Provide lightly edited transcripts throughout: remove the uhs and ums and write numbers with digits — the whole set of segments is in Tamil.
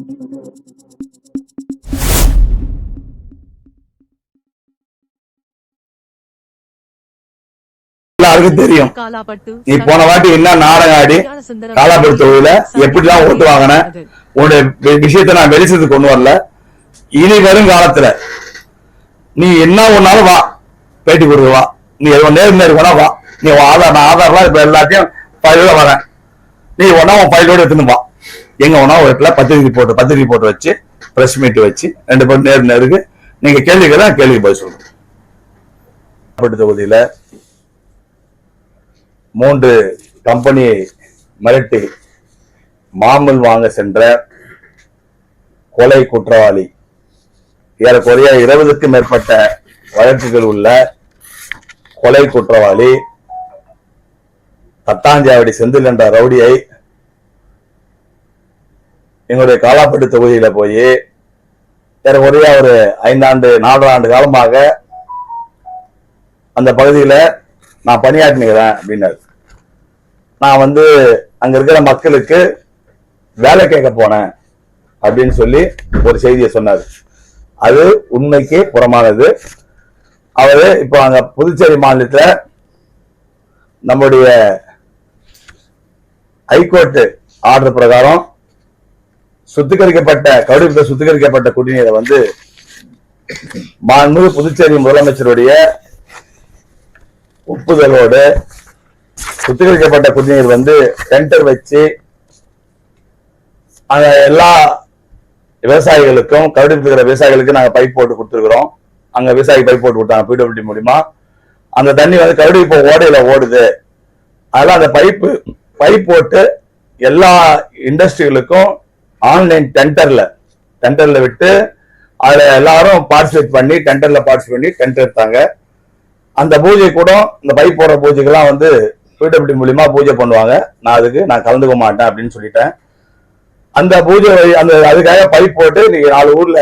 எல்லாருக்கும் தெரியும். நீ போன வாட்டி என்ன நாடகம் ஆடி காலாப்பட்டு தொகுதியில எப்படிலாம் ஓட்டு வாங்கின உன்னுடைய விஷயத்த நான் வெளிச்சத்துக்கு கொண்டு வரல. இனி வரும் காலத்துல நீ என்ன ஒன்னாலும் வா, பேட்டி கொடுக்க வா, நீ நேர்மையா வேணா வா, நீ ஆதார்லாம் இப்ப எல்லாத்தையும் ஃபைலோட வரேன், நீ ஒன்னா உன் ஃபைலோட எடுத்துன்னு வா, எங்க ஒன்னா ஒரு இடத்துல பத்திரிகை போட்டு வச்சு பிரஸ் மீட் வச்சு 2 பேரும் நேருக்கு நீங்க கேள்விக்கு கேள்வி பதில் சொல்லணும். தொகுதியில 3 கம்பெனியை மிரட்டி மாமூல் வாங்க சென்ற கொலை குற்றவாளி, ஏறக்குறைய 20க்கும் மேற்பட்ட வழக்குகள் உள்ள கொலை குற்றவாளி தட்டாஞ்சாவடி செந்தில் என்ற ரவுடியை எங்களுடைய காலாப்பட்டு தொகுதியில போய் ஏறக்குறைய ஒரு 4 ஆண்டு காலமாக அந்த பகுதியில நான் பணியாற்றினேன் அப்படின்னாரு. நான் அங்க இருக்கிற மக்களுக்கு வேலை கேட்க போனேன் அப்படின்னு சொல்லி ஒரு செய்தியை சொன்னார். அது உண்மைக்கு புறமானது. அவரு இப்போ அங்க புதுச்சேரி மாநிலத்துல நம்முடைய ஹைகோர்ட் ஆர்டர் பிரகாரம் சுத்திகரிக்கப்பட்ட குடிநீரை மாண்புமிகு புதுச்சேரி முதலமைச்சருடைய ஒப்புதலோடு சுத்திகரிக்கப்பட்ட குடிநீர் டெண்டர் வச்சு அங்க எல்லா விவசாயிகளுக்கும் கருடிப்பிடிக்கிற விவசாயிகளுக்கு நாங்க பைப் போட்டு கொடுத்துருக்கிறோம். அங்க விவசாயி பைப் போட்டு கொடுத்தாங்க பிடபிள்யூடி மூலியமா. அந்த தண்ணி கருடி இப்போ ஓடையில ஓடுது. அதெல்லாம் அந்த பைப் போட்டு எல்லா இண்டஸ்ட்ரிகளுக்கும் ஆன்லைன் டெண்டர்ல விட்டு அதுல எல்லாரும் பார்ட்டிசிபேட் பண்ணி டெண்டர் எடுத்தாங்க. அந்த பூஜை கூட இந்த பைப் போடுற பூஜைக்கெல்லாம் பிடபிள்யூடி மூலியமா பூஜை பண்ணுவாங்க. நான் கலந்துக்க மாட்டேன் அப்படின்னு சொல்லிட்டேன். அந்த பூஜை அதுக்காக பைப் போட்டு நீங்க 4 ஊர்ல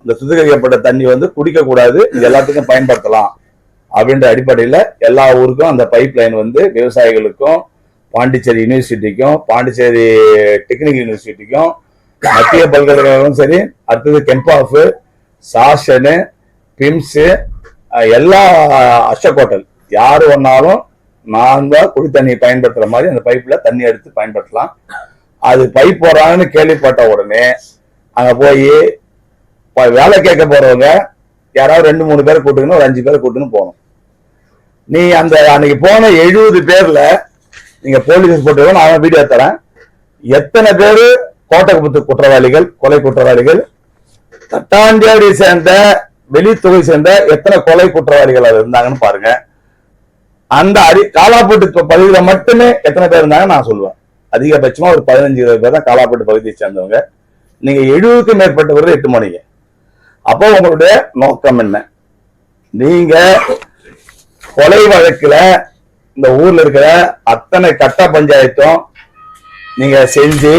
இந்த சுத்திகரிக்கப்பட்ட தண்ணி குடிக்க கூடாது, இது எல்லாத்துக்கும் பயன்படுத்தலாம் அப்படின்ற அடிப்படையில எல்லா ஊருக்கும் அந்த பைப் லைன் விவசாயிகளுக்கும் பாண்டிச்சேரி யூனிவர்சிட்டிக்கும் பாண்டிச்சேரி டெக்னிக்கல் யூனிவர்சிட்டிக்கும் மத்திய பல்கலைக்கழகம் சரி, அடுத்தது கெம்பாஃப், சாஷனு, பிம்ஸ், எல்லா அசோக் ஹோட்டல் யாரு ஒன்னாலும் நான் குடி தண்ணி பயன்படுத்துற மாதிரி அந்த பைப்ல தண்ணி எடுத்து பயன்படுத்தலாம். அது பைப் போடுறாங்கன்னு கேள்விப்பட்ட உடனே அங்க போய் வேலை கேட்க போறவங்க யாராவது 2-3 பேரை கூட்டுக்கணும், ஒரு 5 பேரை கூட்டுன்னு போகணும். நீ அன்னைக்கு போன 70 பேர்ல நீங்க போலீஸ் போட்டு நான் வீடியோ தரேன். எத்தனை பேரு கோட்டகுப்பத்து குற்றவாளிகள், கொலை குற்றவாளிகள், தட்டாஞ்சாவடியை சேர்ந்த வெளி தொகுதி சேர்ந்த எத்தனை கொலை குற்றவாளிகள் அது இருந்தாங்கன்னு பாருங்க. அந்த காலாப்பட்டு பகுதியில மட்டுமே எத்தனை பேர் இருந்தாங்க நான் சொல்லுவேன். அதிகபட்சமா ஒரு 15-20 பேர் தான் காலாப்பட்டு பகுதியை சேர்ந்தவங்க. நீங்க 70க்கும் மேற்பட்டவர்கள் 8 மணிக்கு. அப்போ உங்களுடைய நோக்கம் என்ன? நீங்க கொலை வழக்குல இந்த ஊர்ல இருக்கிற அத்தனை கட்ட பஞ்சாயத்தும் நீங்க செஞ்சு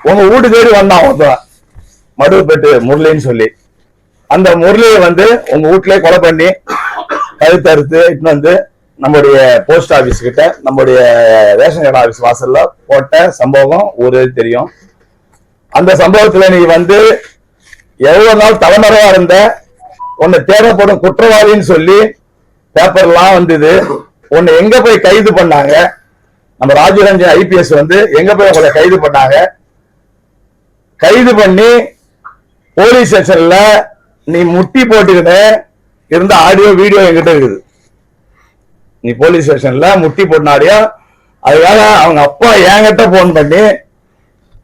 உங்க வீட்டு தேடி வந்தான் மடுவுப்பேட்டு முரளின்னு சொல்லி, அந்த முரளியை உங்க வீட்டுல கொலை பண்ணி கழுத்தறுத்து இட்டு நம்முடைய போஸ்ட் ஆபீஸ் கிட்ட நம்முடைய ரேஷன் கடை ஆபீஸ் வாசல்ல போட்ட சம்பவம் ஊரே தெரியும். அந்த சம்பவத்துல நீ எவ்வளவு நாள் தலைமறைவா இருந்த உன்னை தேவைப்படும் குற்றவாளின்னு சொல்லி பேப்பர்லாம் வந்தது. உன்னை எங்க போய் கைது பண்ணாங்க? நம்ம ராஜரஞ்சன் ஐபிஎஸ் எங்க போய் உங்களை கைது பண்ணாங்க? கைது பண்ணி போலீஸ் ஸ்டேஷன்ல நீ முட்டி போட்டுக்கிட்டு இருந்த ஆடியோ வீடியோ என்கிட்ட இருக்குது. நீ போலீஸ் ஸ்டேஷன்ல முட்டி போட்ட ஆடியோ. அதுக்காக அவங்க அப்பா என்கிட்ட போன் பண்ணி,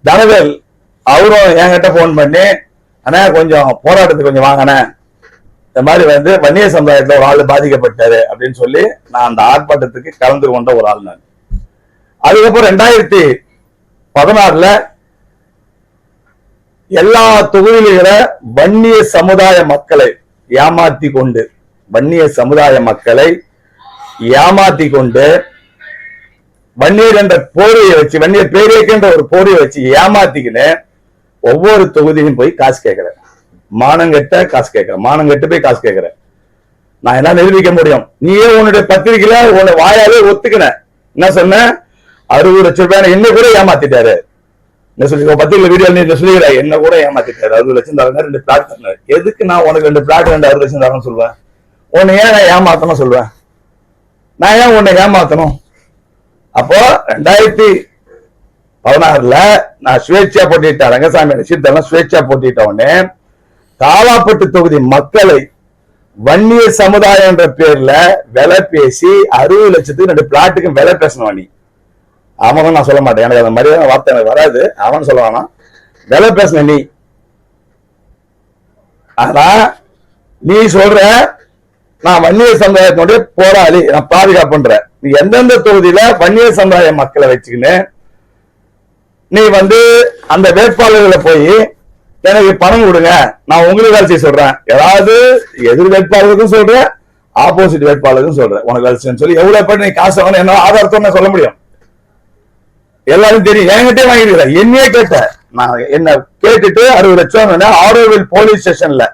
தனவேல் அவரும் என்கிட்ட போன் பண்ணி, ஆனா கொஞ்சம் போராட்டத்துக்கு கொஞ்சம் வாங்கினேன், இந்த மாதிரி வன்னிய சமுதாயத்துல ஒரு ஆள் பாதிக்கப்பட்டாரு அப்படின்னு சொல்லி நான் அந்த ஆர்ப்பாட்டத்துக்கு கலந்து கொண்ட ஒரு ஆள் நான். அதுக்கப்புறம் 2016 எல்லா தொகுதியில வன்னிய சமுதாய மக்களை ஏமாத்தி கொண்டு வன்னியர் என்ற போரையை வச்சு, வன்னியர் பேரியக்கின்ற ஒரு போரையை வச்சு ஏமாத்திக்கின்னு ஒவ்வொரு தொகுதியிலும் போய் காசு கேட்கிறேன். மானங்கெட்டு போய் காசு கேட்கிறேன். நான் என்ன நிரூபிக்க முடியும்? நீயே உன்னுடைய பத்திரிகையில உன்னை வாயாலே ஒத்துக்கின. என்ன சொன்ன? 60 லட்சம் ரூபாய் என்ன கூட ஏமாத்திட்டாரு. பத்திரிகை வீடியோ நீ சொல்லிக்கிற என்ன கூட ஏமாத்திட்டாரு 60 லட்சம் தரங்க 2 பிளாட் தரேன். எதுக்கு நான் உனக்கு 2 பிளாட் 60 லட்சம் தரேன்னு சொல்லுவேன்? உன்னை ஏன் நான் ஏமாத்தணும் சொல்லுவேன்? நான் ஏன் உன்னை ஏமாத்தணும்? அப்போ 2016 நான் சுயேட்சா போட்டிட்டேன். ரங்கசாமி சீட்டெல்லாம் சுயேட்சா போட்டிட்ட உடனே காலாப்பட்டு தொகுதி மக்களை வன்னிய சமுதாயம் என்ற பேர்ல விலை பேசி 60 லட்சத்துக்கு 2 பிளாட்டுக்கு விலை பேசணும். நீ அவனும் நான் சொல்ல மாட்டேன், எனக்கு அந்த மாதிரியான வார்த்தை எனக்கு வராது. அவன் சொல்லுவானா விலை பேசின நீ. ஆனா நீ சொல்ற நான் வன்னிய சமுதாயத்தினுடைய போராளி, நான் பாதுகாப்புன்ற. நீ எந்தெந்த தொகுதியில வன்னிய சமுதாய மக்களை வச்சுக்கின்னு நீ அந்த வேட்பாளர்களை போய் எனக்கு பணம் கொடுங்க, நான் உங்களுக்கு வேலை செய்ய சொல்றேன். ஏதாவது எதிர் வேட்பாளருக்கும் சொல்றேன், ஆப்போசிட் வேட்பாளருக்கும் சொல்றேன் உனக்கு வேலை செய்யன்னு சொல்லி எவ்வளவு பேர் நீ காசு வாங்க என்ன ஆதாரத்தோட சொல்ல முடியும்? எல்லாரும் தெரியும். என்கிட்டே வாங்கிருக்கிறேன், என்னையே கேட்ட. நான் என்ன கேட்டுட்டு 60 லட்சம் ஆரோவில் போலீஸ் ஸ்டேஷன்ல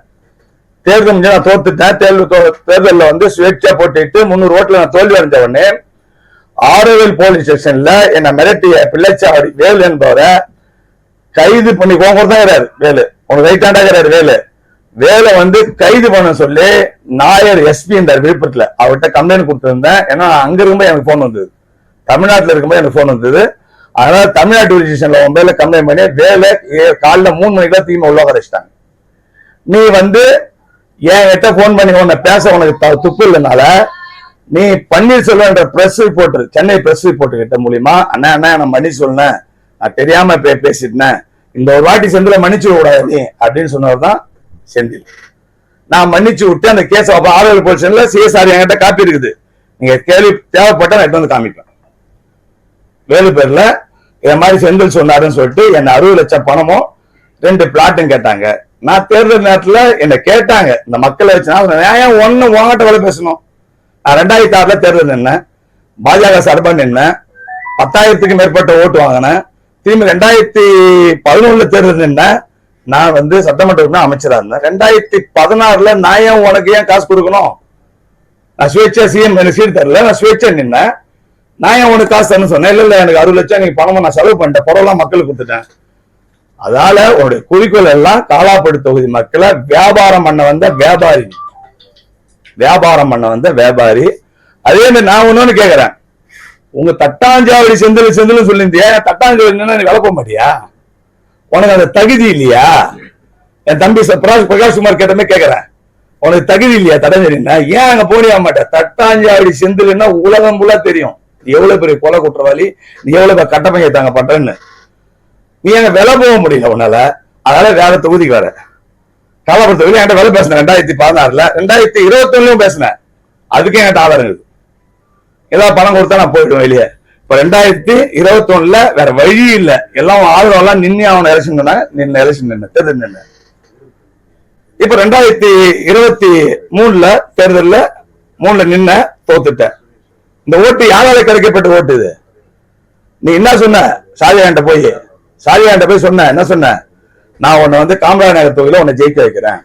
தேர்தல் நான் தோத்துட்டேன். தேர்தலில் சுயேட்சா போட்டிட்டு 300 ஓட்டுல நான் தோல்வி அடைஞ்ச உடனே ஆரோவில் போலீஸ் ஸ்டேஷன்ல என்ன மிரட்டிய பிள்ளைச்சாவடி வேலு என்பவரை கைது பண்ணி போகிறாரு. வேலு உனக்கு ரைட் ஹேண்டாகிறாரு. வேலை கைது பண்ண சொல்லி நாயர் எஸ்பி இந்த விழுப்புரத்துல அவர்கிட்ட கம்ப்ளைண்ட் கொடுத்திருந்தேன். ஏன்னா அங்க இருக்கும்போது எனக்கு போன் வந்தது, தமிழ்நாட்டுல இருக்கும்போது எனக்கு போன் வந்தது. அதனால தமிழ்நாட்டு ஸ்டேஷன்ல உன் மேல கம்ப்ளைண்ட் பண்ணி வேலை காலைல 3 மணிக்கு தான் தீமை உள்ள வரைச்சிட்டாங்க. நீ என்கிட்ட போன் பண்ணி உன்னை பேச உனக்கு துப்பு இல்லைனால நீ Panneerselvam press reporter, Chennai press reporter கிட்ட மூலியமா அண்ணா நான் மன்னிச்சு சொன்னேன், நான் தெரியாம பேசிட்டேன், இந்த ஒரு வாட்டி செந்தில மன்னிச்சு விடாது நீ அப்படின்னு சொன்னதுதான் செந்தில். நான் மன்னிச்சு விட்டு அந்த கேஸ் ஆரோவில் போலீஸ்ல சிஎஸ்ஆர் என்கிட்ட காப்பி இருக்குது, நீங்க கேள்வி தேவைப்பட்ட நான் எடுத்து காமிப்பேன். வேலு பேர்ல இந்த மாதிரி செந்தில் சொன்னாருன்னு சொல்லிட்டு என்ன 60 லட்சம் பணமும் 2 பிளாட்டும் கேட்டாங்க. நான் தேர்தல் நேரத்துல என்ன கேட்டாங்க, இந்த மக்களை வச்சுனா ஏன் ஒண்ணு உங்ககிட்ட வேலை பேசணும். நான் 2006 தேர்தல் நின்னேன், பாஜக சார்பா நின்னேன், 10,000க்கு மேற்பட்ட ஓட்டு வாங்கினேன். திரும்பி 2011 தேர்தல் நின்னேன், நான் சட்டமன்ற அமைச்சரா இருந்தேன். 2016 நான் ஏன் உனக்கு ஏன் காசு கொடுக்கணும்? நான் சுயேட்சா சிஎம் எனக்கு சீட் தரல, நான் சுயேட்சா நின்னேன், நான் ஏன் உனக்கு காசு தரணும்னு சொன்னேன். இல்ல எனக்கு 60 லட்சம் நீங்க பணமா நான் செலவு பண்ணிட்டேன், பரவாயில்ல மக்களுக்கு கொடுத்துட்டேன். அதால உங்களுடைய குறிக்கோள் எல்லாம் காலாப்பட்டு தொகுதி மக்களை வியாபாரம் பண்ண வந்த வியாபாரி, அதே மாதிரி நான் ஒண்ணு கேக்குறேன், உங்க தட்டாஞ்சாவடி செந்தில் சொல்லியிருந்தியா, தட்டாஞ்சாவடி என்ன விளப்ப மாட்டியா? உனக்கு அந்த தகுதி இல்லையா? என் தம்பி பிரகாஷ் குமார் கேட்டமே கேக்குறேன், உனக்கு தகுதி இல்லையா தட்டாஞ்சாவடினா? ஏன் அங்க போனியா மாட்டேன்? தட்டாஞ்சாவடி செந்தில்னா உலகம் ஃபுல்லா தெரியும் நீ எவ்வளவு பெரிய கொலை குற்றவாளி, நீ எவ்வளவு கட்டமைக்க தாங்க பண்றேன்னு. நீ அங்க விலை போக முடியல உன்னால, அதனால வேற தொகுதிக்கு வர காலாப்பட்டு தொகுதி என்கிட்ட வேலை பேசினேன். 2016 2021 பேசினேன், அதுக்கே என்கிட்ட ஆதாரம் இருக்கு. ஏதாவது பணம் கொடுத்தா நான் போயிடுவேன் வெளியே. இப்ப 2021 வேற வழி இல்ல, எல்லாம் ஆதரவு எல்லாம் நின்று அவன் எலெக்ஷன் நின்று தேர்தல் நின்று. இப்ப 2023 தேர்தல்ல 3 நின்ன தோத்துட்டேன். இந்த ஓட்டு யாரால கிடைக்கப்பட்ட ஓட்டு இது? நீ என்ன சொன்ன? ஷாஜகான்ட்ட போய் சொன்ன என்ன சொன்ன? நான் உன்னை காமராஜ் நகர் தொகுதியில உன்னை ஜெயிக்க வைக்கிறேன்,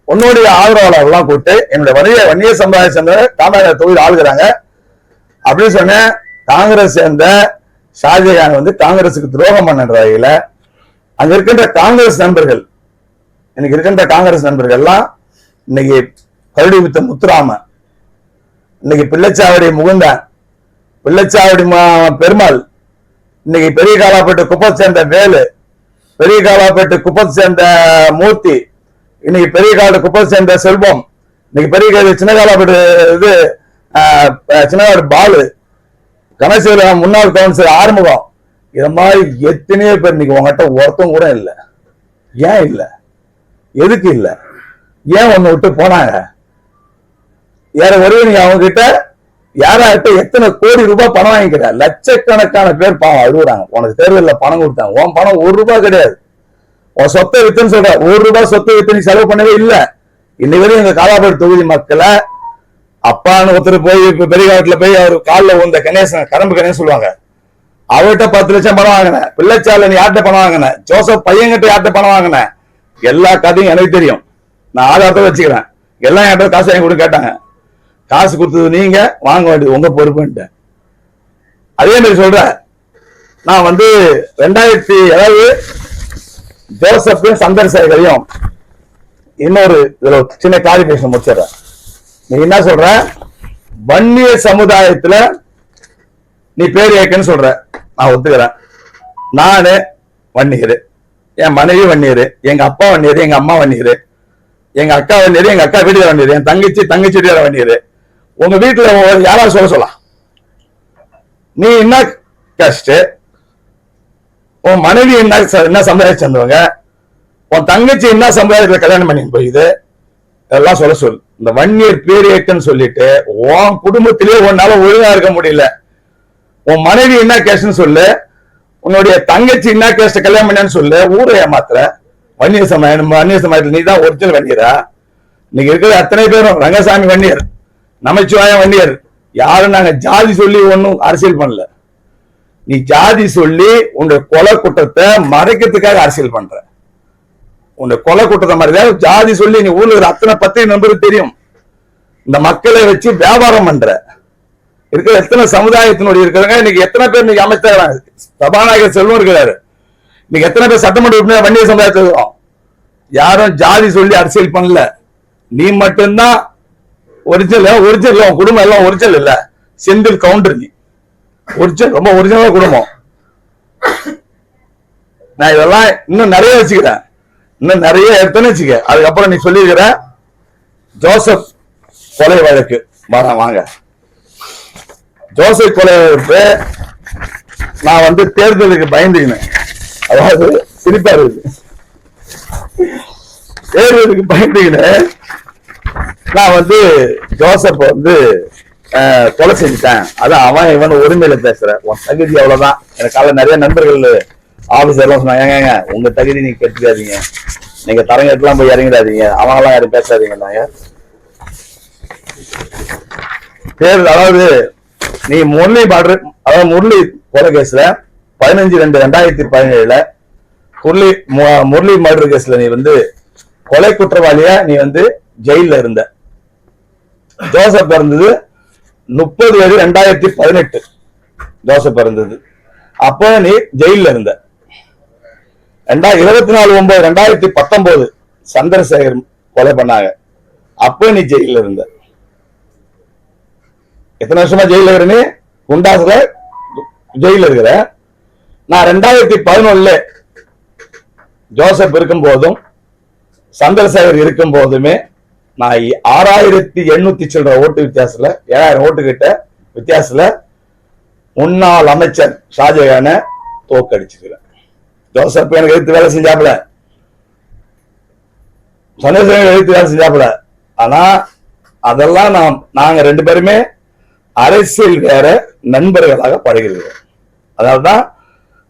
உன்னுடைய ஆதரவாளர்கள்லாம் கூப்பிட்டு என்னுடைய வன்னிய சமுதாயம் சேர்ந்த காமராஜ் நகர் தொகுதியில் ஆளுகிறாங்க அப்படின்னு சொன்னேன். காங்கிரஸ் சேர்ந்த ஷாஜகான் காங்கிரசுக்கு துரோகம் பண்ண வகையில அங்க இருக்கின்ற காங்கிரஸ் நண்பர்கள், இன்னைக்கு இருக்கின்ற காங்கிரஸ் நண்பர்கள்லாம் இன்னைக்கு கருடி வித்த முத்துராம, இன்னைக்கு பிள்ளைச்சாவடி முகுந்தன், பிள்ளைச்சாவடி பெருமாள், இன்னைக்கு பெரிய காலாப்பேட்டு குப்பத்தை சேர்ந்த வேலு, பெரிய காலாப்பேட்டு குப்பத்தை சேர்ந்த மூர்த்தி, இன்னைக்கு பெரிய கால குப்பத்தை சேர்ந்த செல்வம், இன்னைக்கு பெரிய சின்ன காலாப்பேட்டு சின்னகாடு பாலு, கணேசன் முன்னாள் கவுன்சிலர் ஆறுமுகம், இது மாதிரி எத்தனையோ பேர் இன்னைக்கு உங்ககிட்ட ஒருத்தம் கூட இல்லை. ஏன் இல்ல? எதுக்கு இல்ல? ஏன் ஒன்னு விட்டு போனாங்க? யார வருவ நீங்க அவங்க கிட்ட யாராட்ட எத்தனை கோடி ரூபாய் பணம் வாங்கிக்கிற? லட்சக்கணக்கான பேர் பாவம் அழுகுறாங்க. உனக்கு தேர்தலில் பணம் கொடுத்தாங்க, உன் பணம் 1 ரூபாய் கிடையாது. உன் சொத்தை வித்துன்னு சொல்ற, 1 ரூபாய் சொத்தை வித்து நீ செலவு பண்ணவே இல்லை. இன்னைக்கு வரையும் எங்க காலாப்பட்டு தொகுதி மக்களை அப்பான்னு ஒருத்தர் போய் இப்ப பெரிய காலத்துல போய் அவர் காலில் உந்த கணேசன், கரம்பு கணேசன் சொல்லுவாங்க, அவர்கிட்ட 10 லட்சம் பணம் வாங்கினேன். பிள்ளைச்சால நீ யார்கிட்ட பணம் வாங்கினேன்? ஜோசப் பையன்கிட்ட யார்கிட்ட பணம் வாங்கினேன்? எல்லா கதையும் எனக்கு தெரியும், நான் ஆதாரத்தை வச்சுக்கிறேன். எல்லாம் என்கிட்ட காசு வாங்கி கூட கேட்டாங்க. காசு கொடுத்தது நீங்க, வாங்க வேண்டியது உங்க பொறுப்புன்ட்டு. அதே மாதிரி சொல்ற, நான் வந்து 2000 அதாவது ஜோசப்பையும் சந்திரசேகரையும் இன்னொரு இதுல சின்ன கிளாரிபிகேஷன் முடிச்சிடறேன். நீ என்ன சொல்ற, வன்னியர் சமுதாயத்துல நீ பேர் ஏக்கன்னு சொல்ற, நான் ஒத்துக்கிறேன். நானு வன்னியர், என் மனைவி வன்னியர், எங்க அப்பா வன்னியர், எங்க அம்மா வன்னியர், எங்க அக்கா வன்னியர், எங்க அக்கா வீட்டுல வன்னியர், என் தங்கச்சி வீட்டுல வன்னியர். உங்க வீட்டுல யாராவது சொல்லலாம், நீ என்ன கஷ்ட, உன் மனைவி என்ன சமுதாயத்தை சேர்ந்தவங்க, உன் தங்கச்சி என்ன சமுதாயத்துல கல்யாணம் பண்ணி போயிது, இதெல்லாம் சொல்ல சொல். இந்த வன்னியர் பேர் ஏக்கன்னு சொல்லிட்டு உன் குடும்பத்திலேயே உன்னால ஒழுங்கா இருக்க முடியல. உன் மனைவி என்ன கேஸ்ட்னு சொல்லு, உன்னுடைய தங்கச்சி என்ன கேஸ்ட் கல்யாணம் பண்ணு சொல்லு, ஊரை ஏமாத்துற. வன்னியர் சமுதாயத்தில் நீ தான் ஒரிஜினல் வன்னியரா? இன்னைக்கு இருக்கிற அத்தனை பேரும் ரங்கசாமி வன்னியர், நமச்சிவாயம் வன்னியர். யாரும் நாங்க ஜாதி சொல்லி ஒன்னும் அரசியல் பண்ணல. நீ ஜாதி சொல்லி உன்னுடைய கொலை குற்றத்தை மறைக்கிறதுக்காக அரசியல் பண்ற. உன்னுடைய கொலை குற்றத்தை மாதிரி ஜாதி சொல்லி நீ ஊர்ல இருக்கிற அத்தனை பத்திரிகை நம்பருக்கு தெரியும். இந்த மக்களை வச்சு வியாபாரம் பண்ற. இருக்கிற எத்தனை சமுதாயத்தினுடைய இருக்கிறாங்க இன்னைக்கு, எத்தனை பேர் இன்னைக்கு அமைச்சர் சபாநாயகர் செல்வம் இருக்கிறாரு, இன்னைக்கு எத்தனை பேர் சட்டமன்ற உறுப்பினர் வன்னியர் சமுதாயத்தில் இருக்கோம். யாரும் ஜாதி சொல்லி அரசியல் பண்ணல. நீ மட்டும்தான் ஒரிஜினல். உன் குடும்பம் எல்லாம் ஒரிஜினல் இல்ல, செந்தில் கவுண்டர். நீ ஒரிஜினல், ரொம்ப ஒரிஜினல் குடும்பம். நான் இதெல்லாம் இன்னும் நிறைய வச்சுக்கிறேன், இன்னும் நிறைய எடுத்துன்னு வச்சுக்க. அதுக்கப்புறம் நீ சொல்லியிருக்கிற ஜோசப் கொலை வழக்கு வாங்க. ஜோசப் கொலை வழக்கு நான் வந்து தேர்தலுக்கு பயந்துக்கினேன். அதாவது சிரிப்பா இருக்கு, தேர்தலுக்கு பயந்துக்கினேன். நான் வந்து ஜோசப் வந்து கொலை செஞ்சுட்டேன், அதான் அவன் இவன் உரிமையில பேசுற, உன் தகுதி அவ்வளவுதான். எனக்கு நிறைய நண்பர்கள் ஆபீசர்லாம் சொன்னாங்க, ஏங்க உங்க தகுதி நீங்க கெட்டுக்காதீங்க, நீங்க தரங்கெட்டுலாம் போய் இறங்கிடாதீங்க, அவங்கெல்லாம் யாரும் பேசாதீங்க. தேர்தல் அதாவது நீ முரளி பார்டர், அதாவது முரளி கொலை கேஸ்ல 15/2/2017 முரளி மர்டர் கேஸ்ல நீ வந்து கொலை குற்றவாளியா நீ வந்து ஜெயில இருந்த. ஜோசப் இருந்தது 30/7/2018 ஜோசப் இருந்தது. அப்போ நீ ஜெயில இருந்த. 24/9/2019 சந்திரசேகர் கொலை பண்ணாங்க, அப்போ நீ ஜெயில இருந்த. எத்தனை வருஷமா ஜெயில இருக்கிற நீ? குண்டாசுல ஜெயில இருக்கிற. நான் 2011 ஜோசப் இருக்கும் போதும் சந்திரசேகர் இருக்கும் போதுமே நான் 6800 சில்லற ஓட்டு வித்தியாசத்துல, 7000 ஓட்டு கிட்ட வித்தியாசத்துல முன்னாள் அமைச்சர் ஷாஜகான தோக்கடிச்சிருக்கிறேன். ஜோசப் எனக்கு எதிர்த்து வேலை செஞ்சாப்புல, சந்திரசேகர் எதிர்த்து வேலை செஞ்சாப்புல. ஆனா அதெல்லாம் நாங்க 2 பேருமே அரசியல் வேற நண்பர்களாக பழகிறோம். அதாவதுதான்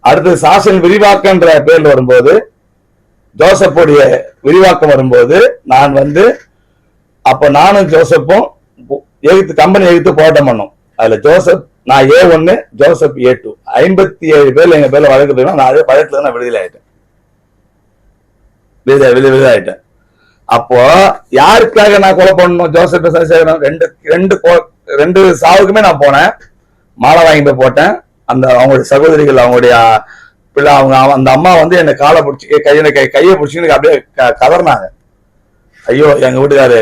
அடுத்து சாசன் விரிவாக்கன்ற பேர்ல வரும்போது, ஜோசப்புடைய விரிவாக்கம் வரும்போது நான் வந்து அப்ப நானும் ஜோசப்பும் எதிர்த்து கம்பெனி எதிர்த்து போராட்டம் பண்ணோம். அதுல ஜோசப் நான் A1, ஜோசப் A2, 57 பேர் எங்க பேர்ல வழக்கு போயிடும். நான் அதே பழத்துல நான் விடுதலை ஆயிட்டேன். அப்போ யாருக்காக நான் கொலை பண்ணணும்? ஜோசப் ரெண்டு சாவுக்குமே நான் போனேன், மாலை வாங்கி போய் போட்டேன். அந்த அவங்களுடைய சகோதரிகள், அவங்களுடைய பிள்ளை, அவங்க அந்த அம்மா வந்து என்னை காலை பிடிச்சி கையை பிடிச்சி அப்படியே கதறினாங்க. ஐயோ எங்க வீட்டுக்காரு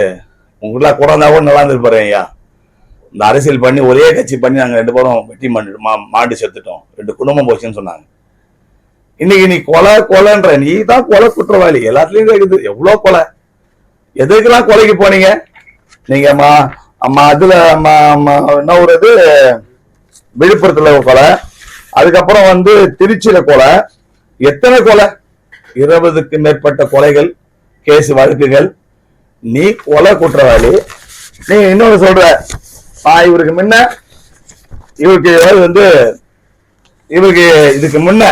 உங்களா கூட இருந்தா கூட நல்லா இருந்துருப்பாரு ஐயா, இந்த அரசியல் பண்ணி ஒரே கட்சி பண்ணி நாங்க 2 பேரும் வெட்டி மாண்டு செத்துட்டோம், 2 குடும்பம் போச்சுன்னு சொன்னாங்க. இன்னைக்கு நீ கொலைன்ற, நீ தான் கொலை குற்றவாளி. எல்லாத்துலயும் இருக்குது எவ்வளவு கொலை. எதுக்கெல்லாம் கொலைக்கு போனீங்க நீங்க? அதுல என்ன ஒரு இது விழுப்புரத்துல கொலை, அதுக்கப்புறம் வந்து திருச்சியில கொலை. எத்தனை கொலை? 20க்கு மேற்பட்ட கொலைகள், கேஸ் வழக்குகள். நீ கொலை குற்றவாளி. நீ இன்னொன்னு சொல்ற, இவருக்கு முன்ன இவருக்கு இதுக்கு முன்ன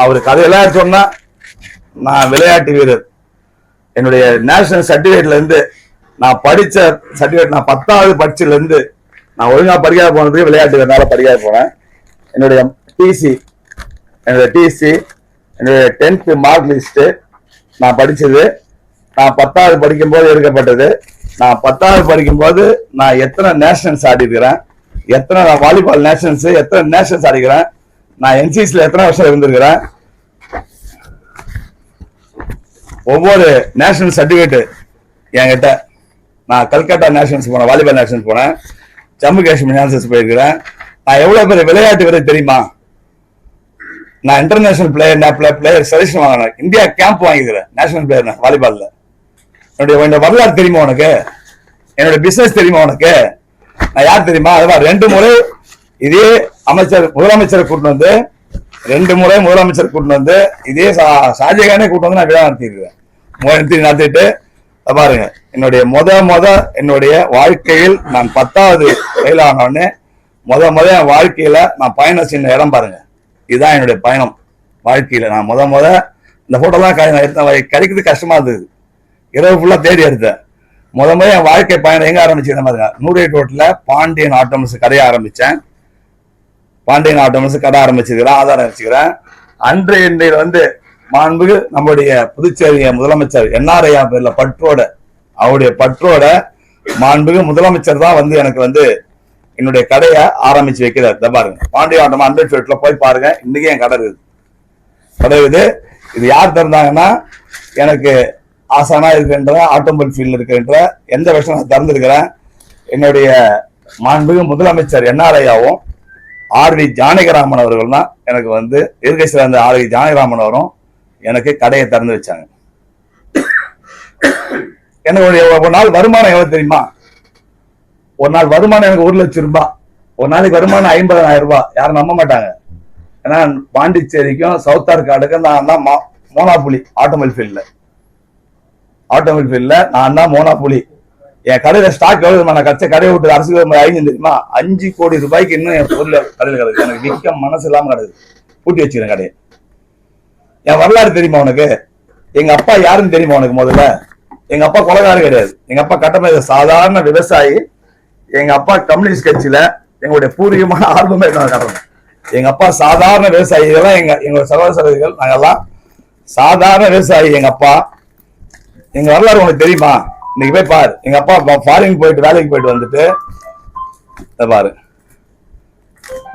அவரு கதையெல்லாம் சொன்னா, நான் விளையாட்டு வீரர், என்னுடைய நேஷனல் சர்டிபிகேட்ல இருந்து நான் படிச்ச சர்டிபிகேட், நான் 10வது படிச்சதுல இருந்து நான் ஒழுங்கா படிக்காத போனதுக்கு விளையாட்டு வீரனால படிக்காத போனேன். என்னுடைய டிசி, என்னுடைய 10th மார்க் லிஸ்ட் நான் படிச்சது, நான் 10வது படிக்கும் போது எடுக்கப்பட்டது. நான் 10வது படிக்கும் போது நான் எத்தனை நேஷனல்ஸ் ஆடி இருக்கிறேன், எத்தனை வாலிபால் நேஷனல்ஸ், எத்தனை நேஷனல்ஸ் ஆடிக்கிறேன். நான் என்சிசில எத்தனை வருஷம் இருந்திருக்கிறேன். ஒவ்வொரு நேஷனல் சர்டிபிகேட் என்கிட்ட. நான் கல்கட்டா நேஷனல்ஸ் போனேன், வாலிபால் நேஷனல்ஸ் போனேன், ஜம்மு காஷ்மீர் நேஷனல்ஸ் போயிருக்கிறேன். நான் எவ்வளவு பேர் விளையாட்டு வீரர் தெரியுமா? நான் இன்டர்நேஷனல் பிளேயர் செலக்ஷன் வாங்கினேன், இந்தியா கேம்ப் வாங்கிக்கிறேன் நேஷனல் பிளேயர் வாலிபால்ல. என்னுடைய வரலாறு தெரியுமா உனக்கு? என்னுடைய பிசினஸ் தெரியுமா உனக்கு? நான் யார் தெரியுமா? அதுதான் 2 முறை இதே முதலமைச்சரை கூட்டிட்டு வந்து 2 முறை முதலமைச்சர் கூட்டிட்டு வந்து இதே ஷாஜகானே கூட்டு வந்து நான் விழா நடத்திருக்கிறேன். நடத்திட்டு பாருங்க, என்னுடைய என்னுடைய வாழ்க்கையில் நான் 10வது ஃபெயில் ஆனோடனே என் வாழ்க்கையில நான் பயணம் சின்ன இடம் பாருங்க. இதுதான் என்னுடைய பயணம் வாழ்க்கையில. நான் இந்த போட்டோலாம் கிடைக்கிறது கஷ்டமா இருந்தது. இரவு ஃபுல்லா தேடி எடுத்தேன். என் வாழ்க்கை பயணம் எங்க ஆரம்பிச்சு பாருங்க, 108 ரோட்ல பாண்டியன் ஆட்டோமஸ் கடையை ஆரம்பிச்சேன். பாண்டியன் ஆட்டோமஸ் கடை ஆரம்பிச்சிருக்கிறேன், ஆதாரம் வச்சுக்கிறேன். இன்றைய வந்து மாண்புக்கு நம்முடைய புதுச்சேரி முதலமைச்சர் என்ஆர்ஐயா பேர்ல அவருடைய பற்றோட மாண்புக்கு முதலமைச்சர் தான் வந்து எனக்கு வந்து என்னுடைய கடையை ஆரம்பிச்சு வைக்கிறார். பாருங்க, பாண்டியன் ஆட்டோமா 100 ஃபீட்ல போய் பாருங்க, இன்னைக்கு என் கடை இருக்குது. இது யார் திறந்தாங்கன்னா, எனக்கு ஆசானா இருக்கின்ற ஆட்டோமொபைல் ஃபீல்டு இருக்கின்ற எந்த வருஷம் நான் திறந்திருக்கிறேன். என்னுடைய மாண்புக்கு முதலமைச்சர் என்ஆர்ஐயாவும் ஆர்வி ஜானகிராமன் அவர்கள் தான் எனக்கு வந்து எதிர்கட்சியில் இருந்த ஆர்வி ஜானகிராமன் அவரும் எனக்கு கடையை திறந்து வச்சாங்க. என்னுடைய ஒரு நாள் வருமானம் எவ்வளவு தெரியுமா? ஒரு நாள் வருமானம் எனக்கு 1 லட்சம் ரூபாய். ஒரு நாளைக்கு வருமானம் 50,000 ரூபாய். யாரும் நம்ப மாட்டாங்க. ஏன்னா பாண்டிச்சேரிக்கும் சவுத் ஆர்காடுக்கும் நான் தான் மோனாபுலி. ஆட்டோமொபைல் ஃபீல்ட்ல நான் தான் மோனாபுலி. என் கடையில ஸ்டாக் எவ்வளவு நான் கடையை விட்டு அரசு தெரியுமா? 5 கோடி ரூபாய்க்கு இன்னும் என் பொருள் கடையில் கிடக்கு. எனக்கு விற்க மனசு இல்லாம கிடக்கு. பூட்டி வச்சுக்கிறேன் கடையை. என் வரலாறு தெரியுமா உனக்கு? எங்க அப்பா யாருன்னு தெரியுமா உனக்கு? முதல்ல எங்க அப்பா கொலைகாரர் கிடையாது. எங்க அப்பா கட்டமைத சாதாரண விவசாயி. எங்க அப்பா கம்யூனிஸ்ட் கட்சியில எங்களுடைய பூர்வீகமான ஆர்வமே காட்டுறோம். எங்க அப்பா சாதாரண விவசாயி. இதெல்லாம் எங்க சகோதரர்கள் நாங்கெல்லாம் சாதாரண விவசாயி. எங்க அப்பா எங்க வரலாறு உனக்கு தெரியுமா? இன்னைக்கு போய் பாரு. எங்க அப்பா ஃபாரின் போயிட்டு வேலைக்கு போயிட்டு வந்துட்டு பாரு,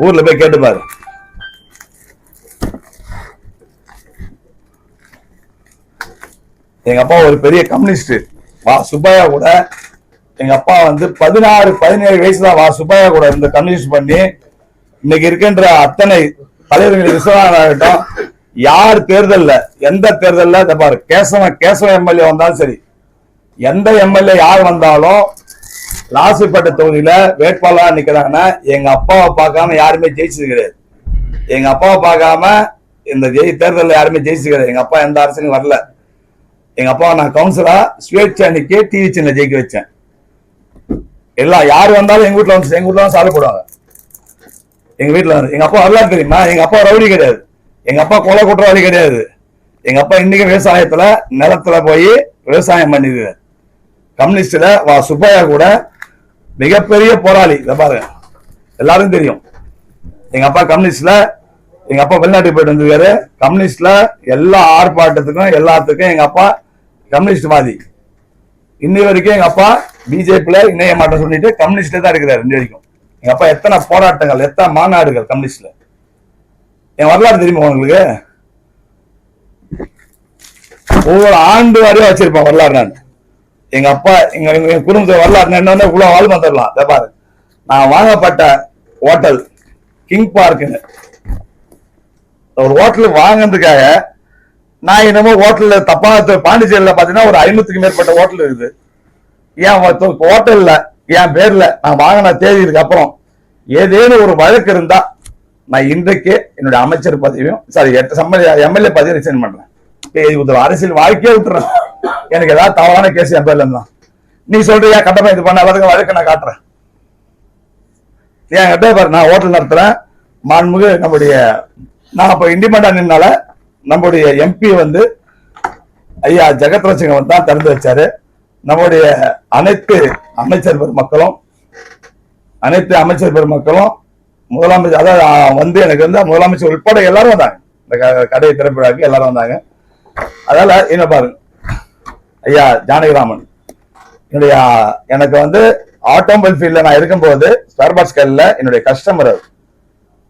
ஊர்ல போய் கேட்டு பாரு. எங்க அப்பா ஒரு பெரிய கம்யூனிஸ்ட். சுப்பையா கூட எங்க அப்பா வந்து 16-17 வயசுல சுப்பையா கூட இந்த கம்யூனிஸ்ட் பண்ணி இன்னைக்கு இருக்கின்ற அத்தனை தலைவர்கள் விஸ்வநாதன் யார் தேர்தல்ல எந்த தேர்தல்ல பாரு, கேசவ எம்எல்ஏ வந்தாலும் சரி, எந்த எம்எல்ஏ யார் வந்தாலும் லாசுப்பேட்டை தொகுதியில வேட்பாளரா நிக்கிறாங்கன்னா எங்க அப்பாவை பார்க்காம யாருமே ஜெயிச்சது கிடையாது. எங்க அப்பாவை பார்க்காம இந்த தேர்தலில் யாருமே ஜெயிச்சது கிடையாது. எங்க அப்பா எந்த அரசுக்கும் வரல. எங்க அப்பா நான் கவுன்சிலரா சுயேட்சா நிக்க டிவி சின்ன ஜெயிக்க வச்சேன். எல்லாம் யாரு வந்தாலும் எங்க வீட்டுல வந்து சாலை போடுவாங்க. எங்க வீட்டுல வந்து எங்க அப்பா வரலாறு தெரியுமா? எங்க அப்பா ரவுடி கிடையாது. எங்க அப்பா கொலை குற்றவாளி கிடையாது. எங்க அப்பா இன்னைக்கு விவசாயத்துல நிலத்துல போய் விவசாயம் பண்ணிருக்காரு. கம்யூனிஸ்ட்ல சுப்பையா கூட மிகப்பெரிய போராளி. இதை பாருங்க, எல்லாரும் தெரியும். எங்க அப்பா கம்யூனிஸ்ட்ல எங்க அப்பா வெளிநாட்டுக்கு போயிட்டு வந்திருக்காரு. கம்யூனிஸ்ட்ல எல்லா ஆர்ப்பாட்டத்துக்கும் எல்லாத்துக்கும் எங்க அப்பா கம்யூனிஸ்ட் வாதி. இன்னி வரைக்கும் எங்க அப்பா பிஜேபியில இணைய மாட்டேன் சொல்லிட்டு கம்யூனிஸ்ட்ல தான் இருக்கிறாரு. இன்னி வரைக்கும் எங்க அப்பா எத்தனை போராட்டங்கள், எத்தனை மாநாடுகள் கம்யூனிஸ்ட்ல. என் வரலாறு தெரியுமா உங்களுக்கு? ஒவ்வொரு ஆண்டு வரையும் வச்சிருப்பேன் வரலாறு. எங்க அப்பா எங்க குடும்பத்தை வரலாறு என்ன இவ்வளவு வாழ்மா தரலாம். பாரு, நான் வாங்கப்பட்ட ஹோட்டல் கிங் பார்க்குன்னு ஒரு ஹோட்டலுக்கு வாங்கினதுக்காக நான் என்னமோ ஹோட்டல்ல தப்பான பாண்டிச்சேரியில பாத்தீங்கன்னா ஒரு 500க்கும் மேற்பட்ட ஹோட்டல் இருக்குது. என் ஹோட்டல்ல என் பேர்ல நான் வாங்கின தேதிக்கு அப்புறம் ஏதேனும் ஒரு வழக்கு இருந்தா நான் இன்றைக்கு என்னுடைய அமைச்சர் பதவியும் எம்எல்ஏ பதவியும் ரிசைன் பண்றேன். அரசியல் வாழ்க்கையே விட்டுறேன். எனக்கு ஏதாவது தவறான கேஸ் என் பேர்ல இருந்தா நீ சொல்றியா கட்டமா இது பண்ண எல்லாத்துக்கும் வழக்கு நான் காட்டுறேன். என் கிட்ட பாரு, நான் ஹோட்டல் நடத்துறேன். மாண்புமிகு நம்முடைய நான் இப்ப இண்டிபெண்டா நின்னால நம்முடைய எம்பி வந்து ஐயா ஜெகத்ரட்சகன் தான் திறந்து வச்சாரு. நம்முடைய அனைத்து அமைச்சர் பெருமக்களும் முதலமைச்சர் அதாவது வந்து எனக்கு வந்து முதலமைச்சர் உட்பட எல்லாரும் வந்தாங்க. இந்த கடை திறப்பிழாக்கு எல்லாரும் வந்தாங்க. அதனால என்ன பாருங்க, ஐயா ஜானகிராமன் எனக்கு வந்து ஆட்டோமொபைல் ஃபீல்ட்ல நான் இருக்கும்போது ஸ்பேர் பார்ட்ஸ் கடையில என்னுடைய கஸ்டமர்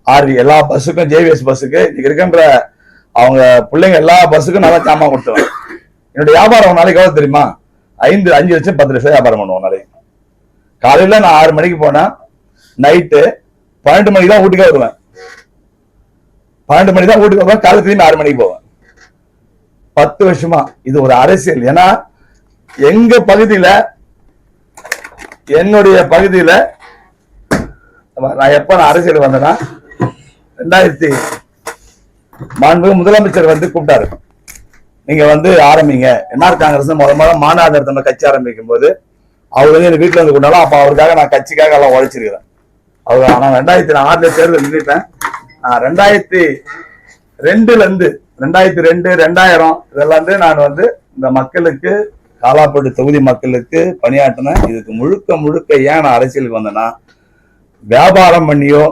ஆர்வி எல்லா பஸ்ஸுக்கும், ஜேவிஎஸ் பஸ்ஸுக்கு இன்னைக்கு இருக்கின்ற அவங்க பிள்ளைங்க எல்லா பஸ்ஸுக்கும் நல்லா ஜாமான் கொடுத்துருவேன். என்னுடைய வியாபாரம் ஒரு நாளைக்கு எவ்வளவு தெரியுமா? 5 லட்சம் 10 லட்சம் வியாபாரம் பண்ணுவோம் நாளைக்கு. காலையில நான் 6 மணிக்கு போனா நைட்டு 12 மணிக்கு தான் வீட்டுக்கே வருவேன். 12 மணி தான் வீட்டுக்கு வருவேன். காலை திரும்பி 6 மணிக்கு போவேன். 10 வருஷமா இது ஒரு அரசியல். ஏன்னா எங்க பகுதியில, என்னுடைய பகுதியில நான் எப்ப அரசியல் வந்தேன்னா 2000 மாண்புமிகு முதலமைச்சர் வந்து கூப்பிட்டாரு. நீங்க வந்து ஆரம்பிங்க. என்ஆர் காங்கிரஸ் முதல்ல மாநாடு நடத்த கட்சி ஆரம்பிக்கும் போது அவர் வந்து என் வீட்டுல இருந்து கொண்டாலும் அப்ப அவருக்காக நான் கட்சிக்காக எல்லாம் உழைச்சிருக்கிறேன். அவர் நான் 2006 தேர்தல் நின்றுட்டேன். 2002 இருந்து 2002 2000 இதெல்லாம் வந்து நான் வந்து இந்த மக்களுக்கு, காலாப்பட்டு தொகுதி மக்களுக்கு பணியாற்றினேன். இதுக்கு முழுக்க முழுக்க ஏன் நான் அரசியலுக்கு வந்தேன்னா, வியாபாரம் பண்ணியோ